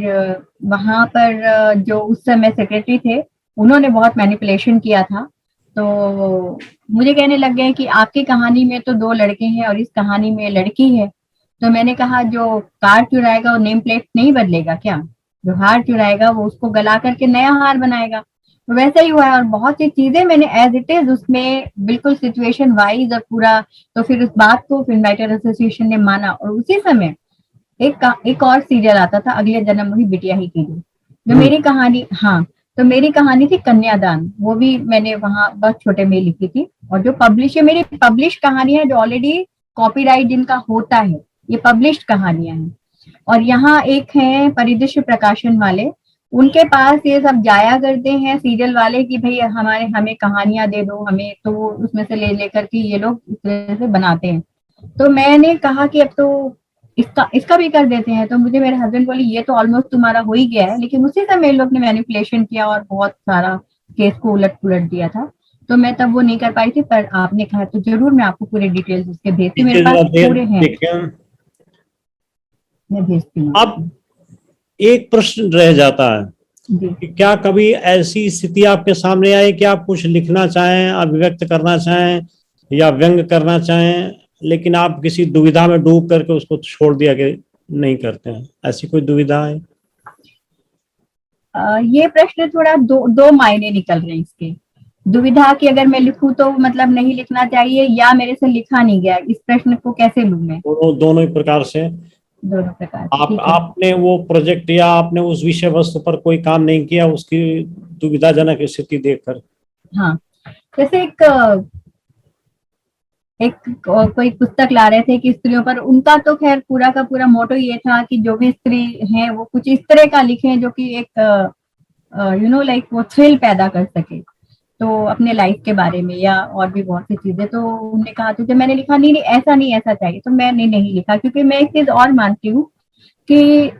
वहां पर जो उस समय सेक्रेटरी थे, उन्होंने बहुत मैनिपुलेशन किया था। तो मुझे कहने लग गए कि आपकी कहानी में तो दो लड़के हैं और इस कहानी में लड़की है। तो मैंने कहा जो कार चुराएगा वो नेम प्लेट नहीं बदलेगा क्या? जो हार चुराएगा वो उसको गला करके नया हार बनाएगा। तो वैसा ही हुआ है, और बहुत सी चीजें मैंने एज इट इज उसमें बिल्कुल सिचुएशन वाइज और पूरा। तो फिर उस बात को फिल्म राइटर एसोसिएशन ने माना, और उसी समय एक और सीरियल आता था, अगले जन्म वही बिटिया ही की, जो मेरी कहानी, हाँ, तो मेरी कहानी थी कन्यादान, वो भी मैंने वहां बहुत छोटे में लिखी थी। और जो पब्लिश है, मेरी पब्लिश कहानी है, जो ऑलरेडी कॉपीराइट जिनका होता है, ये पब्लिश्ड कहानियां हैं। और यहाँ एक है परिदृश्य प्रकाशन वाले, उनके पास ये सब जाया करते हैं सीरियल वाले कि भाई हमें कहानियां दे दो हमें, तो वो उसमें से ले लेकर के ये लोग इस तरह से बनाते हैं। तो मैंने कहा कि अब तो इसका इसका भी कर देते हैं। तो मुझे मेरे हस्बैंड बोले ये तो ऑलमोस्ट तुम्हारा हो ही गया है, लेकिन उसी समय इन लोग ने मैनिपुलेशन किया और बहुत सारा केस को उलट पुलट दिया था। तो मैं तब वो नहीं कर पाई थी, पर आपने कहा तो जरूर मैं आपको पूरे डिटेल्स उसके भेजती हूँ, मेरे पास पूरे हैं, मैं भेजती हूँ।
अब एक प्रश्न रह जाता है
जी।
कि क्या कभी ऐसी स्थिति आपके सामने आई कि आप कुछ लिखना चाहें, अभिव्यक्त करना चाहें या व्यंग करना चाहें, लेकिन आप किसी दुविधा में डूब करके उसको छोड़ दिया कि नहीं करते हैं, ऐसी कोई दुविधा है?
ये प्रश्न थोड़ा दो मायने निकल रहे हैं इसके। दुविधा की अगर मैं लिखूं तो मतलब नहीं लिखना चाहिए, या मेरे से लिखा नहीं गया, इस प्रश्न को कैसे लूं मैं?
दोनों ही प्रकार से।
दोनों प्रकार से,
आप
ठीक है।
आपने वो प्रोजेक्ट या आपने उस विषय वस्तु पर कोई काम नहीं किया उसकी दुविधाजनक स्थिति देखकर।
हाँ, जैसे कोई पुस्तक ला रहे थे कि स्त्रियों पर, उनका तो खैर पूरा का पूरा मोटो ये था कि जो भी स्त्री हैं वो कुछ इस तरह का लिखें जो कि एक लाइक वो थ्रिल पैदा कर सके, तो अपने लाइफ के बारे में या और भी बहुत सी चीजें। तो उन्होंने कहा, तो जब मैंने लिखा नहीं नहीं ऐसा नहीं, ऐसा चाहिए, तो मैंने नहीं लिखा, क्योंकि मैं एक चीज और मानती हूँ कि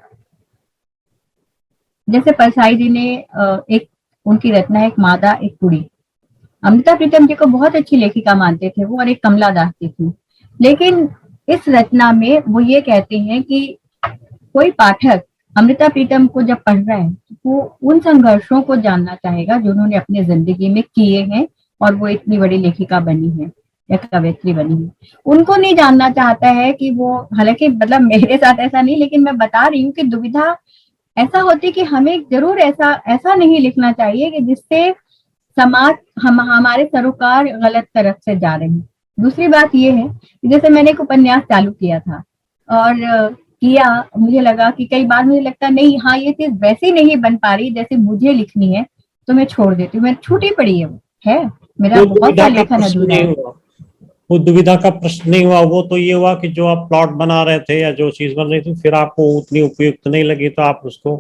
जैसे परसाई जी ने एक उनकी रचना है, एक मादा एक कुड़ी, अमृता प्रीतम जी को बहुत अच्छी लेखिका मानते थे वो, और एक कमला दास जी थी। लेकिन इस रचना में वो ये कहते हैं कि कोई पाठक अमृता प्रीतम को जब पढ़ रहा है तो वो उन संघर्षों को जानना चाहेगा जो उन्होंने अपने जिंदगी में किए हैं, और वो इतनी बड़ी लेखिका बनी है या कवयित्री बनी है। उनको नहीं जानना चाहता है कि वो, हालांकि मतलब मेरे साथ ऐसा नहीं, लेकिन मैं बता रही हूँ कि दुविधा ऐसा होती है कि हमें जरूर ऐसा ऐसा नहीं लिखना चाहिए कि जिससे समाज हमारे सरोकार गलत तरफ से जा रहे हैं। दूसरी बात ये है कि जैसे मैंने एक उपन्यास चालू किया था, और किया, मुझे लगा कि कई बार मुझे लगता नहीं, हाँ ये चीज वैसी नहीं बन पा रही जैसे मुझे लिखनी है, तो मैं छोड़ देती हूँ, मैं छूटी पड़ी है वो है, मेरा बहुत सा लेखन अधूरा है।
वो दुविधा का प्रश्न नहीं हुआ, वो तो ये हुआ कि जो आप प्लॉट बना रहे थे या जो चीज बन रही थी फिर आपको उतनी उपयुक्त नहीं लगी तो आप उसको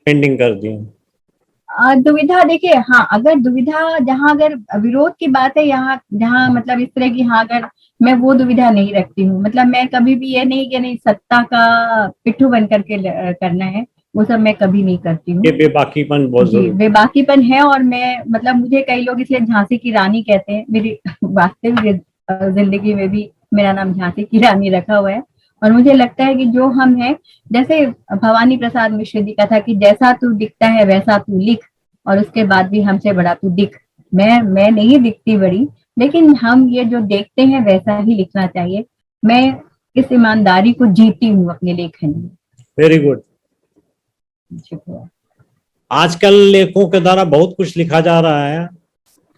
पेंडिंग कर दिए।
दुविधा देखिए, हाँ, अगर दुविधा जहाँ अगर विरोध की बात है, यहाँ जहाँ मतलब इस तरह की, हाँ, अगर मैं वो दुविधा नहीं रखती हूँ, मतलब मैं कभी भी ये नहीं कि नहीं सत्ता का पिट्ठू बन करके करना है। वो सब मैं कभी नहीं करती हूँ।
ये बेबाकीपन बहुत
जी,
जरूरी।
बेबाकीपन है। और मैं मतलब मुझे कई लोग इसलिए झांसी की रानी कहते हैं। मेरी वास्तविक जिंदगी में भी मेरा नाम झांसी की रानी रखा हुआ है। और मुझे लगता है कि जो हम हैं, जैसे भवानी प्रसाद मिश्र जी का था कि जैसा तू दिखता है वैसा तू लिख, और उसके बाद भी हमसे बड़ा तू दिख। मैं नहीं दिखती बड़ी, लेकिन हम ये जो देखते हैं वैसा ही लिखना चाहिए। मैं इस ईमानदारी को जीती हूँ अपने लेखन में।
Very good.
शुक्रिया।
आजकल लेखों के द्वारा बहुत कुछ लिखा जा रहा है,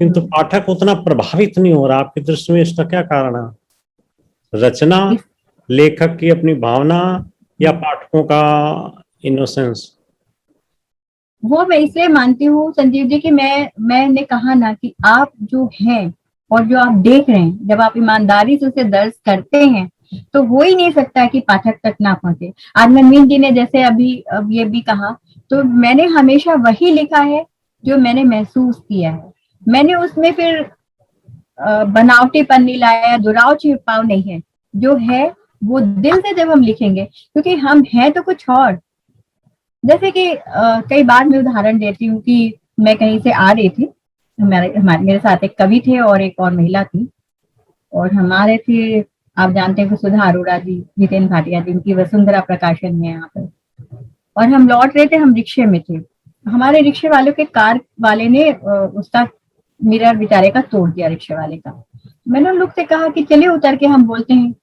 किंतु पाठक उतना प्रभावित नहीं हो रहा। आपकी दृष्टि में इसका क्या कारण है? रचना, लेखक की अपनी भावना, या पाठकों का इनोसेंस?
वो मैं इसलिए मानती हूँ संजीव जी कि मैंने कहा ना कि आप जो हैं और जो आप देख रहे हैं, जब आप ईमानदारी से उसे दर्ज करते हैं तो हो ही नहीं सकता कि पाठक तक ना पहुंचे। आज मनमीत जी ने जैसे अभी अब ये भी कहा, तो मैंने हमेशा वही लिखा है जो मैंने महसूस किया है। मैंने उसमें फिर बनावटीपन नहीं लाया, दुराव छिपाव नहीं है। जो है वो दिल से जब हम लिखेंगे, क्योंकि हम हैं तो कुछ और। जैसे कि कई बार मैं उदाहरण देती हूँ कि मैं कहीं से आ रही थी, मेरे साथ एक कवि थे और एक और महिला थी, और हमारे थे, आप जानते हैं कि सुधा अरोड़ा जी, जितेन भाटिया जी, इनकी वसुंधरा प्रकाशन है यहाँ पर। और हम लौट रहे थे, हम रिक्शे में थे। हमारे रिक्शे वालों के कार वाले ने उसका मिरर बेचारे का तोड़ दिया, रिक्शे वाले का। मैंने उन लोग से कहा कि चलिए उतर के हम बोलते हैं।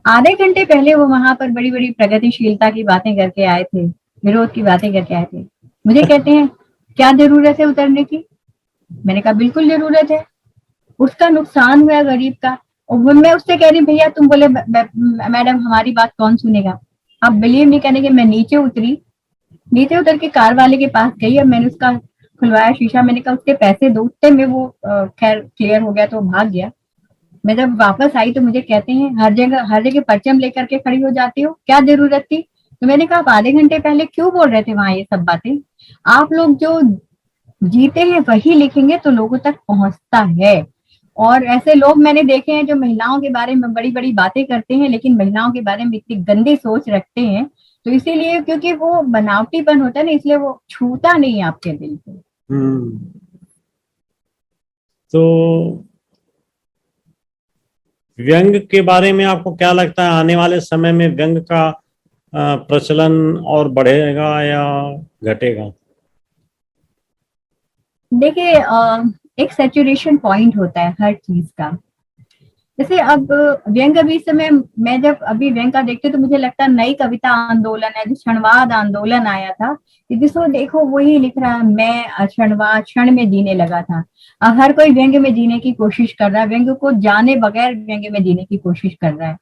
आधे घंटे पहले वो वहां पर बड़ी बड़ी प्रगतिशीलता की बातें करके आए थे, विरोध की बातें करके आए थे। मुझे कहते हैं क्या जरूरत है उतरने की? मैंने कहा बिल्कुल जरूरत है, उसका नुकसान हुआ गरीब का। और मैं उससे कह रही भैया तुम बोले मैडम हमारी बात कौन सुनेगा? आप बिलीव नहीं करेंगे, मैं नीचे उतरी, नीचे उतर के कार वाले के पास गई और मैंने उसका खुलवाया शीशा। मैंने कहा उसके पैसे दो। उतने में वो खैर क्लियर हो गया तो भाग गया। मैं जब वापस आई तो मुझे कहते हैं हर जगह परचम लेकर के खड़ी हो जाती हो, क्या जरूरत थी? तो मैंने कहा आप आधे घंटे पहले क्यों बोल रहे थे वहां ये सब बातें? आप लोग जो जीते हैं वही लिखेंगे तो लोगों तक पहुंचता है। और ऐसे लोग मैंने देखे हैं जो महिलाओं के बारे में बड़ी बड़ी बातें करते हैं, लेकिन महिलाओं के बारे में इतनी गंदी सोच रखते हैं। तो इसीलिए क्योंकि वो बनावटीपन होता है ना, इसलिए वो छूता नहीं आपके दिल को।
तो व्यंग के बारे में आपको क्या लगता है, आने वाले समय में व्यंग का प्रचलन और बढ़ेगा या घटेगा?
देखिए एक सैचुरेशन पॉइंट होता है हर चीज का। जैसे अब व्यंग अभी इस समय, मैं जब अभी व्यंग का देखती तो मुझे लगता है नई कविता आंदोलन है, जो क्षणवाद आंदोलन आया था, जिसको देखो वही लिख रहा है, मैं क्षणवाद क्षण में जीने लगा था। अब हर कोई व्यंग में जीने की कोशिश कर रहा है, व्यंग को जाने बगैर व्यंग में जीने की कोशिश कर रहा है।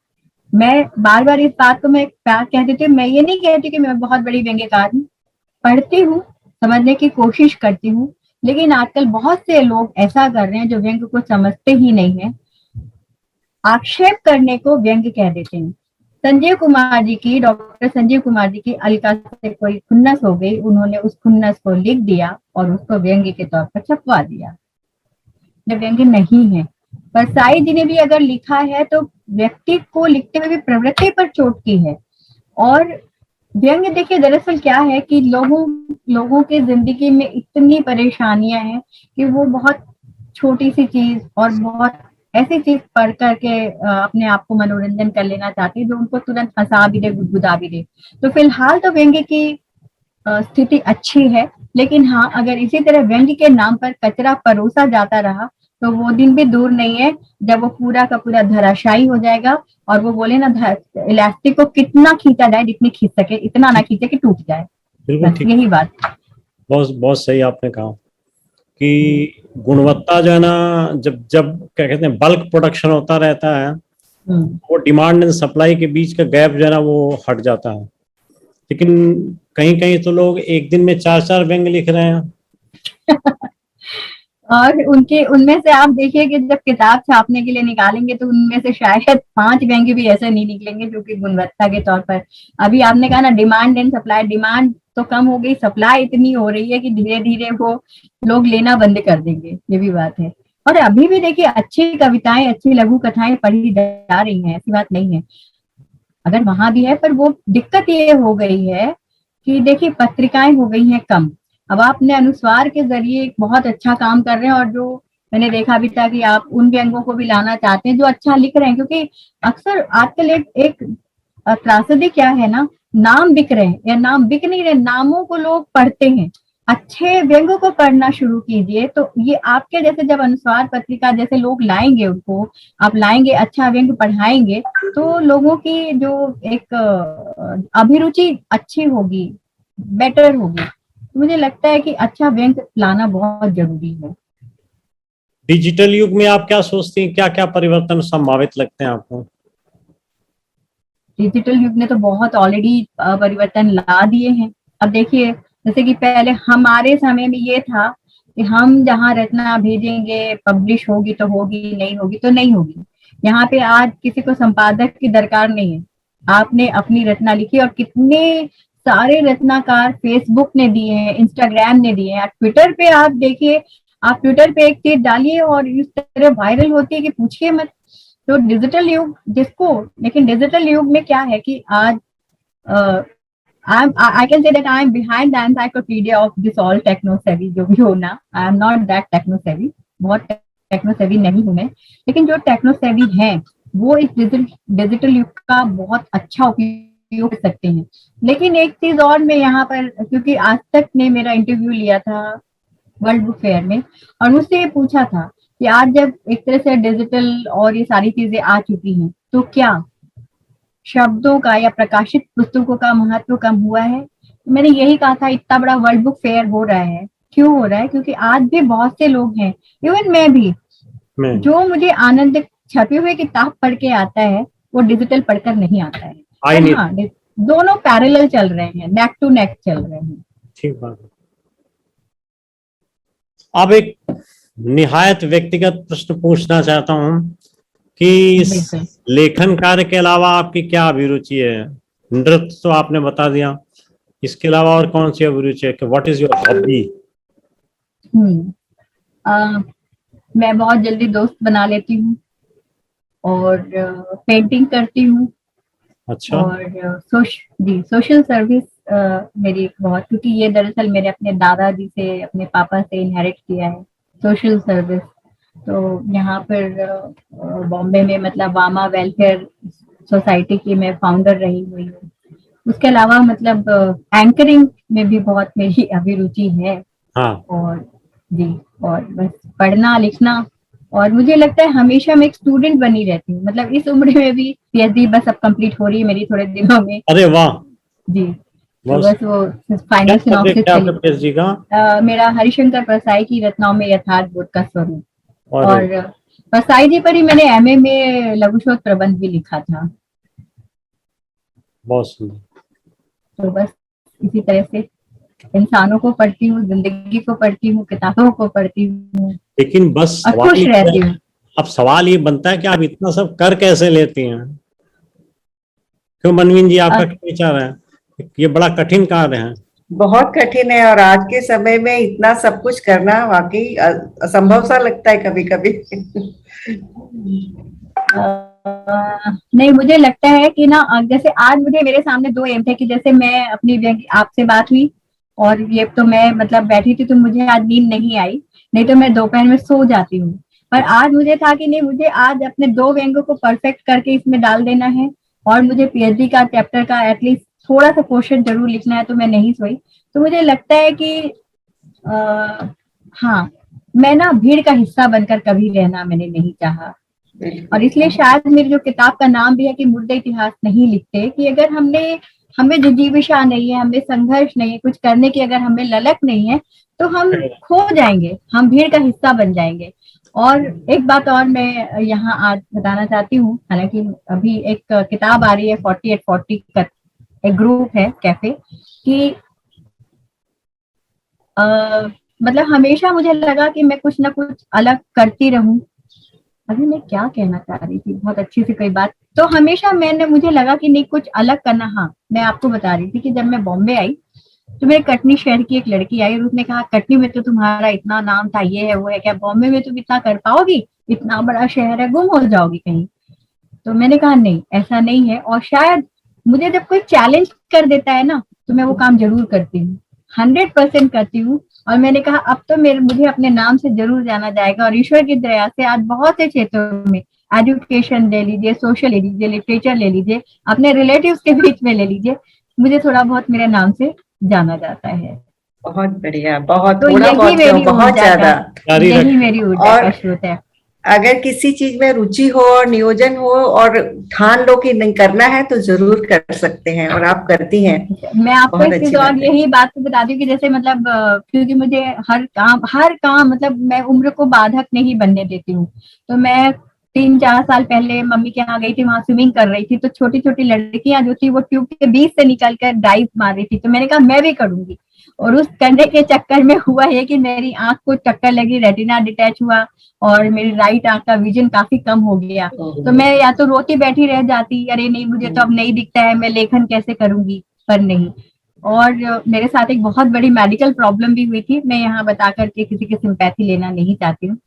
मैं बार बार इस बात को मैं कहती थी, मैं ये नहीं कहती कि मैं बहुत बड़ी व्यंग्यकार हूँ, पढ़ती हूँ, समझने की कोशिश करती हूँ, लेकिन आजकल बहुत से लोग ऐसा कर रहे हैं जो व्यंग को समझते ही नहीं है, आक्षेप करने को व्यंग कह देते हैं। संजीव कुमार जी की, डॉक्टर संजीव कुमार जी की अलका से कोई खुन्नस हो गई, उन्होंने उस खुन्नस को लिख दिया और उसको व्यंग्य के तौर पर छपवा दिया, जो व्यंग्य नहीं है। पर साई जी ने भी अगर लिखा है तो व्यक्ति को लिखते हुए भी प्रवृत्ति पर चोट की है। और व्यंग्य देखिए दरअसल क्या है कि लोगों की जिंदगी में इतनी परेशानियां हैं कि वो बहुत छोटी सी चीज और बहुत ऐसी चीज पढ़ करके अपने आप को मनोरंजन कर लेना चाहते हैं जो उनको तुरंत हंसा भी दे, गुदगुदा भी दे। तो फिलहाल तो व्यंग्य की स्थिति अच्छी है, लेकिन हाँ अगर इसी तरह व्यंग्य के नाम पर कचरा परोसा जाता रहा तो वो दिन भी दूर नहीं है जब वो पूरा का पूरा धराशायी हो जाएगा। और वो बोले ना, इलास्टिक को कितना खींचा जाए, जितनी खींच सके, इतना ना खींचे कि टूट जाए।
बिल्कुल ठीक,
यही बात।
बहुत बहुत सही आपने कहा कि गुणवत्ता जो है ना, जब जब क्या कहते हैं बल्क प्रोडक्शन होता रहता है, वो डिमांड एंड सप्लाई के बीच का गैप जो है ना वो हट जाता है। लेकिन कहीं कहीं तो लोग एक दिन में 4-4 व्यंग लिख रहे हैं।
और उनमें से आप देखिए कि जब किताब छापने के लिए निकालेंगे तो उनमें से शायद 5 व्यंग्य भी ऐसे नहीं निकलेंगे जो कि गुणवत्ता के तौर पर। अभी आपने कहा ना डिमांड एंड सप्लाई, डिमांड तो कम हो गई, सप्लाई इतनी हो रही है कि धीरे धीरे वो लोग लेना बंद कर देंगे, ये भी बात है। और अभी भी देखिए अच्छी कविताएं, अच्छी लघु कथाएं पढ़ी जा रही हैं, ऐसी बात नहीं है, अगर वहां भी है। पर वो दिक्कत ये हो गई है कि देखिए पत्रिकाएं हो गई हैं कम, अब आप अपने अनुस्वार के जरिए एक बहुत अच्छा काम कर रहे हैं, और जो मैंने देखा भी था कि आप उन व्यंगों को भी लाना चाहते हैं जो अच्छा लिख रहे हैं, क्योंकि अक्सर आजकल एक त्रासदी क्या है ना, नाम बिक रहे हैं या नाम बिक नहीं रहे, नामों को लोग पढ़ते हैं। अच्छे व्यंग्यों को पढ़ना शुरू कीजिए, तो ये आपके जैसे जब अनुस्वार पत्रिका जैसे लोग लाएंगे, उनको आप लाएंगे, अच्छा व्यंग्य पढ़ाएंगे, तो लोगों की जो एक अभिरुचि अच्छी होगी, बेटर होगी। तो मुझे लगता है कि अच्छा व्यंग्य लाना बहुत जरूरी है।
डिजिटल युग में आप क्या सोचती हैं, क्या क्या परिवर्तन संभावित लगते हैं आपको?
डिजिटल युग ने तो बहुत ऑलरेडी परिवर्तन ला दिए हैं। अब देखिए, जैसे कि पहले हमारे समय में ये था कि हम जहाँ रचना भेजेंगे, पब्लिश होगी तो होगी, नहीं होगी तो नहीं होगी। यहाँ पे आज किसी को संपादक की दरकार नहीं है, आपने अपनी रचना लिखी, और कितने सारे रचनाकार फेसबुक ने दिए हैं, इंस्टाग्राम ने दिए हैं, ट्विटर पे आप देखिए, आप ट्विटर पे एक चीज डालिए और इस तरह वायरल होती है कि पूछिए मत। तो डिजिटल युग जिसको, लेकिन डिजिटल युग में क्या है कि आज I can say that I am behind the encyclopedia of this all techno savvy जो भी हो ना, I am not that techno savvy, बहुत टेक्नो सेवी नहीं हूं मैं, लेकिन जो टेक्नो सेवी हैं वो इस डिजिटल युग का बहुत अच्छा उपयोग कर सकते हैं। लेकिन एक चीज और मैं यहाँ पर, क्योंकि आज तक ने मेरा इंटरव्यू लिया था वर्ल्ड बुक फेयर में, और मुझसे ये पूछा था कि आज जब एक तरह से डिजिटल और ये सारी चीजें आ चुकी हैं, तो क्या शब्दों का या प्रकाशित पुस्तकों का महत्व कम हुआ है? मैंने यही कहा था, इतना बड़ा वर्ल्ड बुक फेयर हो रहा है, क्यों हो रहा है? क्योंकि आज भी बहुत से लोग हैं, इवन मैं भी, जो मुझे आनंद छपी हुई किताब पढ़ के आता है, वो डिजिटल पढ़कर नहीं आता है। हाँ, दोनों पैरेलल चल रहे हैं, नेक टू नेक चल रहे हैं।
ठीक बात है। अब एक निहायत व्यक्तिगत प्रश्न पूछना चाहता हूँ कि इस लेखन कार्य के अलावा आपकी क्या अभिरुचि है? नृत्य तो आपने बता दिया, इसके अलावा और कौन सी अभिरुचि है? What is your hobby?
मैं बहुत जल्दी दोस्त बना लेती हूँ, और पेंटिंग करती हूँ।
अच्छा।
और सोशल सर्विस मेरी बहुत, क्योंकि ये दरअसल मेरे अपने दादाजी से, अपने पापा से इनहेरिट किया है सोशल सर्विस। तो यहाँ पर बॉम्बे में मतलब वामा वेलफेयर सोसाइटी की मैं फाउंडर रही हुई हूँ। उसके अलावा मतलब एंकरिंग में भी बहुत मेरी अभिरुचि है।
हाँ।
और जी, और बस पढ़ना लिखना, और मुझे लगता है हमेशा मैं एक स्टूडेंट बनी रहती हूँ, मतलब इस उम्र में भी पीएचडी बस अब कंप्लीट हो रही है मेरी थोड़े दिनों में।
अरे वाह जी।
तो बस वो फाइनल सिनॉप्सिस
पीएचडी का
मेरा हरिशंकर परसाई की रचनाओं में यथार्थ बोध का स्वरूप, और परसाई जी पर ही मैंने एमए में लघु शोध प्रबंध भी लिखा था।
बहुत सुंदर।
तो बस इसी तरह से इंसानों को पढ़ती हूँ, जिंदगी को पढ़ती हूँ, किताबों को पढ़ती हूँ,
लेकिन बस
खुश रहती हूँ।
अब सवाल ये बनता है कि आप इतना सब कर कैसे लेती हैं? क्यों मनवीन जी, आपका क्या विचार है? ये बड़ा कठिन कार्य है।
बहुत कठिन है, और आज के समय में इतना सब कुछ करना वाकई असंभव सा लगता है कभी कभी।
नहीं, मुझे लगता है कि ना, जैसे आज मुझे मेरे सामने दो एम थे कि जैसे मैं अपनी आपसे बात हुई, और ये तो मैं मतलब बैठी थी, तो मुझे आज नींद नहीं आई, नहीं तो मैं दोपहर में सो जाती हूँ। पर आज मुझे था कि नहीं, मुझे आज अपने दो व्यंग्यों को परफेक्ट करके इसमें डाल देना है, और मुझे पीएचडी का चैप्टर का एटलीस्ट थोड़ा सा पोर्शन जरूर लिखना है, तो मैं नहीं सोई। तो मुझे लगता है कि हाँ, मैं ना भीड़ का हिस्सा बनकर कभी रहना मैंने नहीं चाहा, और इसलिए शायद मेरी जो किताब का नाम भी है कि मुर्दे इतिहास नहीं लिखते, कि अगर हमें जिजीविषा नहीं है, हमें संघर्ष नहीं है, कुछ करने की अगर हमें ललक नहीं है, तो हम खो जाएंगे, हम भीड़ का हिस्सा बन जाएंगे। और एक बात और मैं यहाँ आज बताना चाहती हूँ, हालांकि अभी एक किताब आ रही है 4840 का एक ग्रुप है कैफे कि मतलब हमेशा मुझे लगा कि मैं कुछ ना कुछ अलग करती रहूं। अभी मैं क्या कहना चाह रही थी, बहुत अच्छी सी कोई बात। तो हमेशा मुझे लगा कि नहीं, कुछ अलग करना। हाँ, मैं आपको बता रही थी कि जब मैं बॉम्बे आई, तो मेरे कटनी शहर की एक लड़की आई, और उसने कहा, कटनी में तो तुम्हारा इतना नाम था, ये है वो है, क्या बॉम्बे में तुम इतना कर पाओगी? इतना बड़ा शहर है, गुम हो जाओगी कहीं। तो मैंने कहा नहीं, ऐसा नहीं है। और शायद मुझे जब कोई चैलेंज कर देता है ना, तो मैं वो काम जरूर करती हूँ, 100% करती हूँ। और मैंने कहा अब तो मुझे अपने नाम से जरूर जाना जाएगा, और ईश्वर की दया से आज बहुत से क्षेत्रों में, एजुकेशन ले लीजिए, सोशल ले लीजिए, लिटरेचर ले लीजिए, अपने रिलेटिव्स के बीच में ले लीजिए, मुझे थोड़ा बहुत मेरे नाम से जाना जाता है।
बहुत बढ़िया, बहुत
तो
थोड़ा बहुत क्यों, बहुत ज्यादा।
यही मेरी ऊर्जा का स्रोत है।
अगर किसी चीज में रुचि हो और नियोजन हो और ठान लो कि नहीं करना है तो जरूर कर सकते हैं, और आप करती हैं।
मैं आपको एक चीज और यही बात बता दूं कि जैसे मतलब क्योंकि मुझे हर काम मतलब मैं उम्र को बाधक नहीं बनने देती हूँ। तो मैं 3-4 साल पहले मम्मी के यहाँ गई थी, वहां स्विमिंग कर रही थी, तो छोटी छोटी लड़कियां जो थी वो ट्यूब के बीच से निकल कर डाइव मार रही थी, तो मैंने कहा मैं भी करूंगी। और उस करने के चक्कर में हुआ है कि मेरी आंख को चक्कर लगी, रेटिना डिटैच हुआ, और मेरी राइट आंख का विजन काफी कम हो गया। तो मैं या तो रोती बैठी रह जाती, अरे नहीं मुझे तो अब नहीं दिखता है, मैं लेखन कैसे करूंगी, पर नहीं। और मेरे साथ एक बहुत बड़ी मेडिकल प्रॉब्लम भी हुई थी, मैं यहाँ बता करके किसी की सिंपैथी लेना नहीं चाहती हूँ,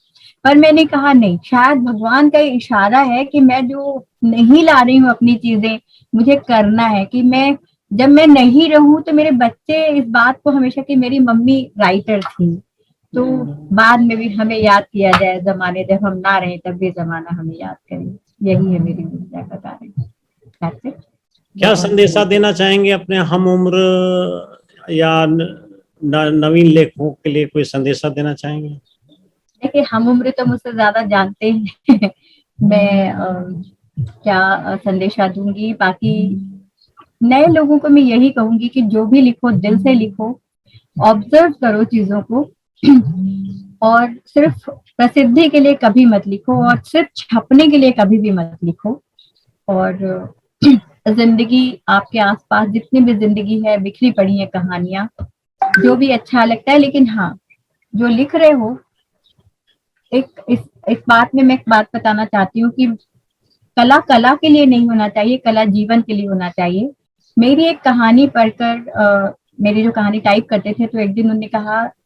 पर मैंने कहा नहीं, शायद भगवान का इशारा है कि मैं जो नहीं ला रही हूँ अपनी चीजें, मुझे करना है कि मैं जब मैं नहीं रहूं तो मेरे बच्चे इस बात को हमेशा कि मेरी मम्मी राइटर थी, तो बाद में भी हमें याद किया जाए, जमाने जब हम ना रहे तब भी जमाना हमें याद करे। यही है मेरी ऊर्जा का कारण।
क्या संदेशा देना चाहेंगे अपने हम उम्र या नवीन लेखकों के लिए, कोई संदेशा देना चाहेंगे?
देखिए, हम उम्र तो मुझसे ज्यादा जानते हैं मैं क्या संदेशा दूंगी, बाकी नए लोगों को मैं यही कहूंगी कि जो भी लिखो दिल से लिखो, ऑब्जर्व करो चीजों को, और सिर्फ प्रसिद्धि के लिए कभी मत लिखो, और सिर्फ छपने के लिए कभी भी मत लिखो। और जिंदगी आपके आसपास जितनी भी जिंदगी है, बिखरी पड़ी है कहानियां, जो भी अच्छा लगता है, लेकिन हाँ जो लिख रहे हो, इस बात में मैं एक बात बताना चाहती हूँ कि कला के लिए नहीं होना चाहिए, कला जीवन के लिए होना चाहिए। मेरी एक कहानी पढ़कर मेरी जो कहानी टाइप करते थे, तो एक दिन उन्होंने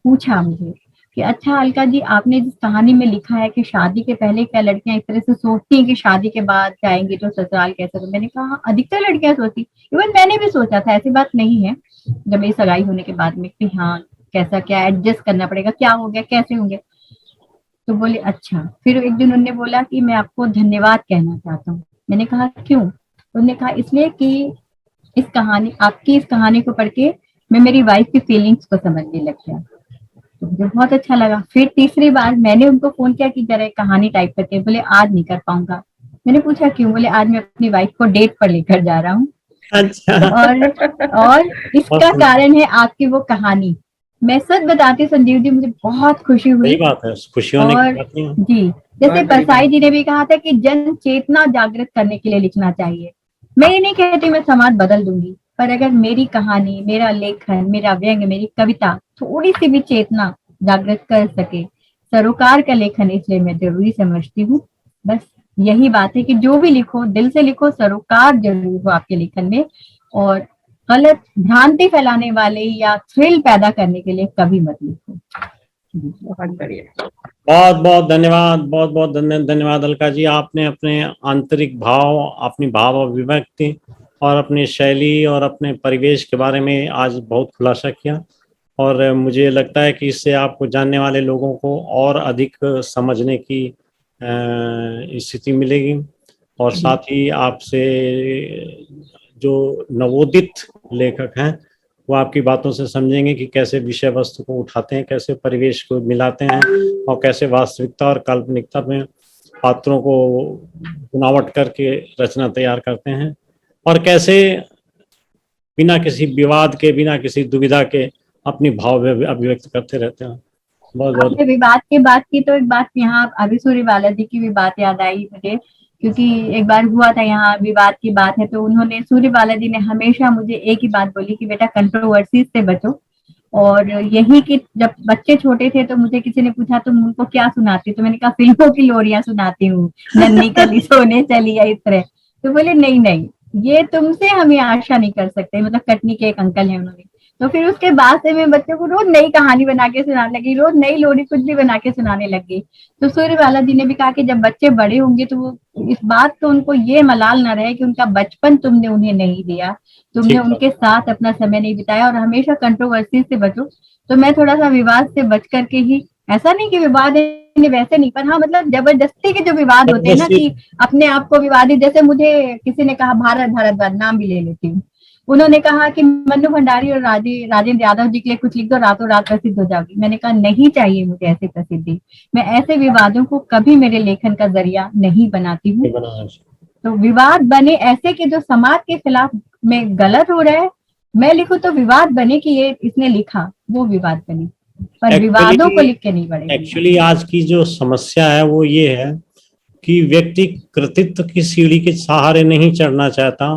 पूछा मुझे कि अच्छा अलका जी, आपने जिस कहानी में लिखा है कि शादी के पहले क्या लड़कियां इस तरह से सोचती हैं कि शादी के बाद जाएंगी तो ससुराल कैसे, तो मैंने कहा अधिकतर लड़कियां सोचती, इवन मैंने भी सोचा था, ऐसी बात नहीं है, जब मेरी सगाई होने के बाद में कि हाँ कैसा क्या एडजस्ट करना पड़ेगा, क्या हो गया, कैसे होंगे। तो बोले अच्छा। फिर एक दिन उन्होंने बोला कि मैं आपको धन्यवाद कहना चाहता हूँ। मैंने कहा क्यों? उन्होंने कहा इसलिए कि आपकी इस कहानी को पढ़ के मैं मेरी वाइफ की फीलिंग्स को समझने लग गया। तो मुझे बहुत अच्छा लगा। फिर तीसरी बार मैंने उनको फोन किया कि जरा कहानी टाइप करके, बोले आज नहीं कर पाऊंगा। मैंने पूछा क्यों? बोले आज मैं अपनी वाइफ को डेट पर लेकर जा रहा हूँ।
अच्छा।
और इसका कारण है आपकी वो कहानी। मैं सच बताती संजीव जी, मुझे बहुत खुशी हुई।
सही बात है, खुशी होने की बात नहीं है।
जी, जैसे परसाई जी ने भी कहा था कि जन चेतना जागृत करने के लिए लिखना चाहिए। मैं ये नहीं कहती मैं समाज बदल दूंगी, पर अगर मेरी कहानी, मेरा लेखन, मेरा व्यंग, मेरी कविता थोड़ी सी भी चेतना जागृत कर सके, सरोकार का लेखन इसलिए मैं जरूरी समझती हूँ। बस यही बात है कि जो भी लिखो दिल से लिखो, सरोकार जरूर हो आपके लेखन में, और गलत भ्रांति फैलाने वाले या थ्रिल पैदा करने के लिए कभी मत लिखो।
बहुत बढ़िया,
बहुत बहुत धन्यवाद, बहुत बहुत धन्यवाद अलका जी। आपने अपने आंतरिक भाव, अपनी भाव अभिव्यक्ति और अपनी शैली और अपने परिवेश के बारे में आज बहुत खुलासा किया, और मुझे लगता है कि इससे आपको जानने वाले लोगों को और अधिक समझने की स्थिति मिलेगी, और साथ ही आपसे जो नवोदित लेखक हैं वो आपकी बातों से समझेंगे कि कैसे विषय वस्तु को उठाते हैं, कैसे परिवेश को मिलाते हैं, और कैसे वास्तविकता और काल्पनिकता में पात्रों को बुनावट करके रचना तैयार करते हैं, और कैसे बिना किसी विवाद के, बिना किसी दुविधा के अपनी भाव अभिव्यक्त करते रहते हैं। बहुत बहुत
आपने विवाद की बात की तो एक बात यहाँ अभी सूर्यबाला जी की भी बात याद आई मुझे, क्योंकि एक बार हुआ था यहाँ विवाद की बात है, तो उन्होंने, सूर्यबाला जी ने हमेशा मुझे एक ही बात बोली कि बेटा कंट्रोवर्सी से बचो। और यही कि जब बच्चे छोटे थे तो मुझे किसी ने पूछा तुम उनको क्या सुनाती, तो मैंने कहा फिल्मों की लोरियां सुनाती हूँ, नन्ही कली सोने चली या इस तरह। तो बोले नहीं नहीं, ये तुमसे हमें आशा नहीं कर सकते, मतलब कटनी के एक अंकल है उन्होंने। तो फिर उसके बाद से मैं बच्चों को रोज नई कहानी बना के सुनाने लगी, रोज नई लोरी कुछ भी बना के सुनाने लगी। तो सूर्यबाला जी ने भी कहा कि जब बच्चे बड़े होंगे तो वो इस बात तो उनको ये मलाल ना रहे कि उनका बचपन तुमने उन्हें नहीं दिया, तुमने
ठीक है।
उनके साथ अपना समय नहीं बिताया, और हमेशा कंट्रोवर्सी से बचो। तो मैं थोड़ा सा विवाद से बच करके ही, ऐसा नहीं कि विवाद है वैसे नहीं, पर हाँ मतलब जबरदस्ती के जो विवाद होते हैं ना कि अपने आप को विवादित, जैसे मुझे किसी ने कहा भारत भारद्वाज, नाम भी ले लेती हूँ, उन्होंने कहा कि मन्नू भंडारी और राजेंद्र यादव जी के लिए कुछ लिख दो, रातों रात प्रसिद्ध हो जाओगी। मैंने कहा नहीं चाहिए मुझे ऐसी प्रसिद्धि, मैं ऐसे विवादों को कभी मेरे लेखन का जरिया नहीं बनाती हूँ। तो विवाद बने ऐसे कि जो समाज के खिलाफ में गलत हो रहा है, मैं लिखूं तो विवाद बने कि ये इसने लिखा, वो विवाद बने, पर विवादों को लिख के नहीं बढ़े।
एक्चुअली आज की जो समस्या है वो ये है कि व्यक्ति कृतित्व की सीढ़ी के सहारे नहीं चढ़ना चाहता,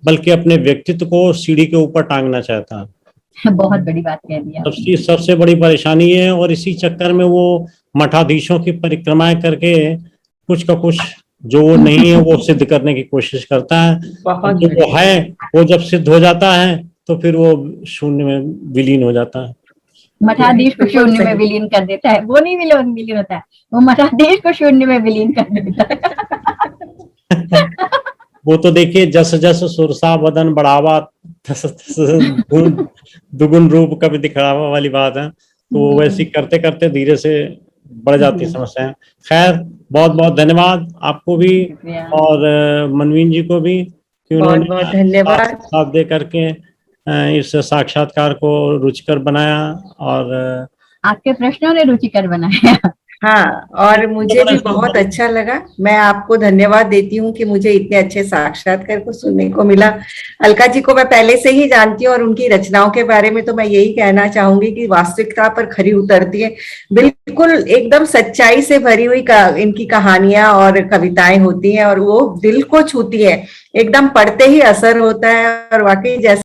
बल्कि अपने व्यक्तित्व को सीढ़ी के ऊपर टांगना चाहता है।
बहुत बड़ी बात कह दी
सबसे बड़ी परेशानी है, और इसी चक्कर में वो मठाधीशों की परिक्रमाएं करके कुछ का कुछ जो वो नहीं है वो सिद्ध करने की कोशिश करता है। जो वो है वो जब सिद्ध हो जाता है तो फिर वो शून्य में विलीन हो जाता है।
मठाधीश को शून्य में विलीन कर देता है, वो नहीं विलीन होता है, वो मठाधीश को शून्य में विलीन कर देता है।
वो तो देखिए जस जस सुरसा बदन बढ़ावा दुगुन रूप कभी दिखावा वाली बात है। तो वैसी करते करते धीरे से बढ़ जाती समस्याएं। खैर बहुत बहुत धन्यवाद आपको भी और मनवीन जी को भी कि उन्होंने
धन्यवाद
साथ दे करके इस साक्षात्कार को रुचिकर बनाया, और
आपके प्रश्नों ने रुचिकर बनाया।
हाँ, और मुझे भी बहुत अच्छा लगा। मैं आपको धन्यवाद देती हूँ कि मुझे इतने अच्छे साक्षात्कार को सुनने को मिला। अलका जी को मैं पहले से ही जानती हूँ और उनकी रचनाओं के बारे में तो मैं यही कहना चाहूंगी कि वास्तविकता पर खरी उतरती है, बिल्कुल एकदम सच्चाई से भरी हुई इनकी कहानियां और कविताएं होती हैं, और वो दिल को छूती है, एकदम पढ़ते ही असर होता है। और वाकई जैसे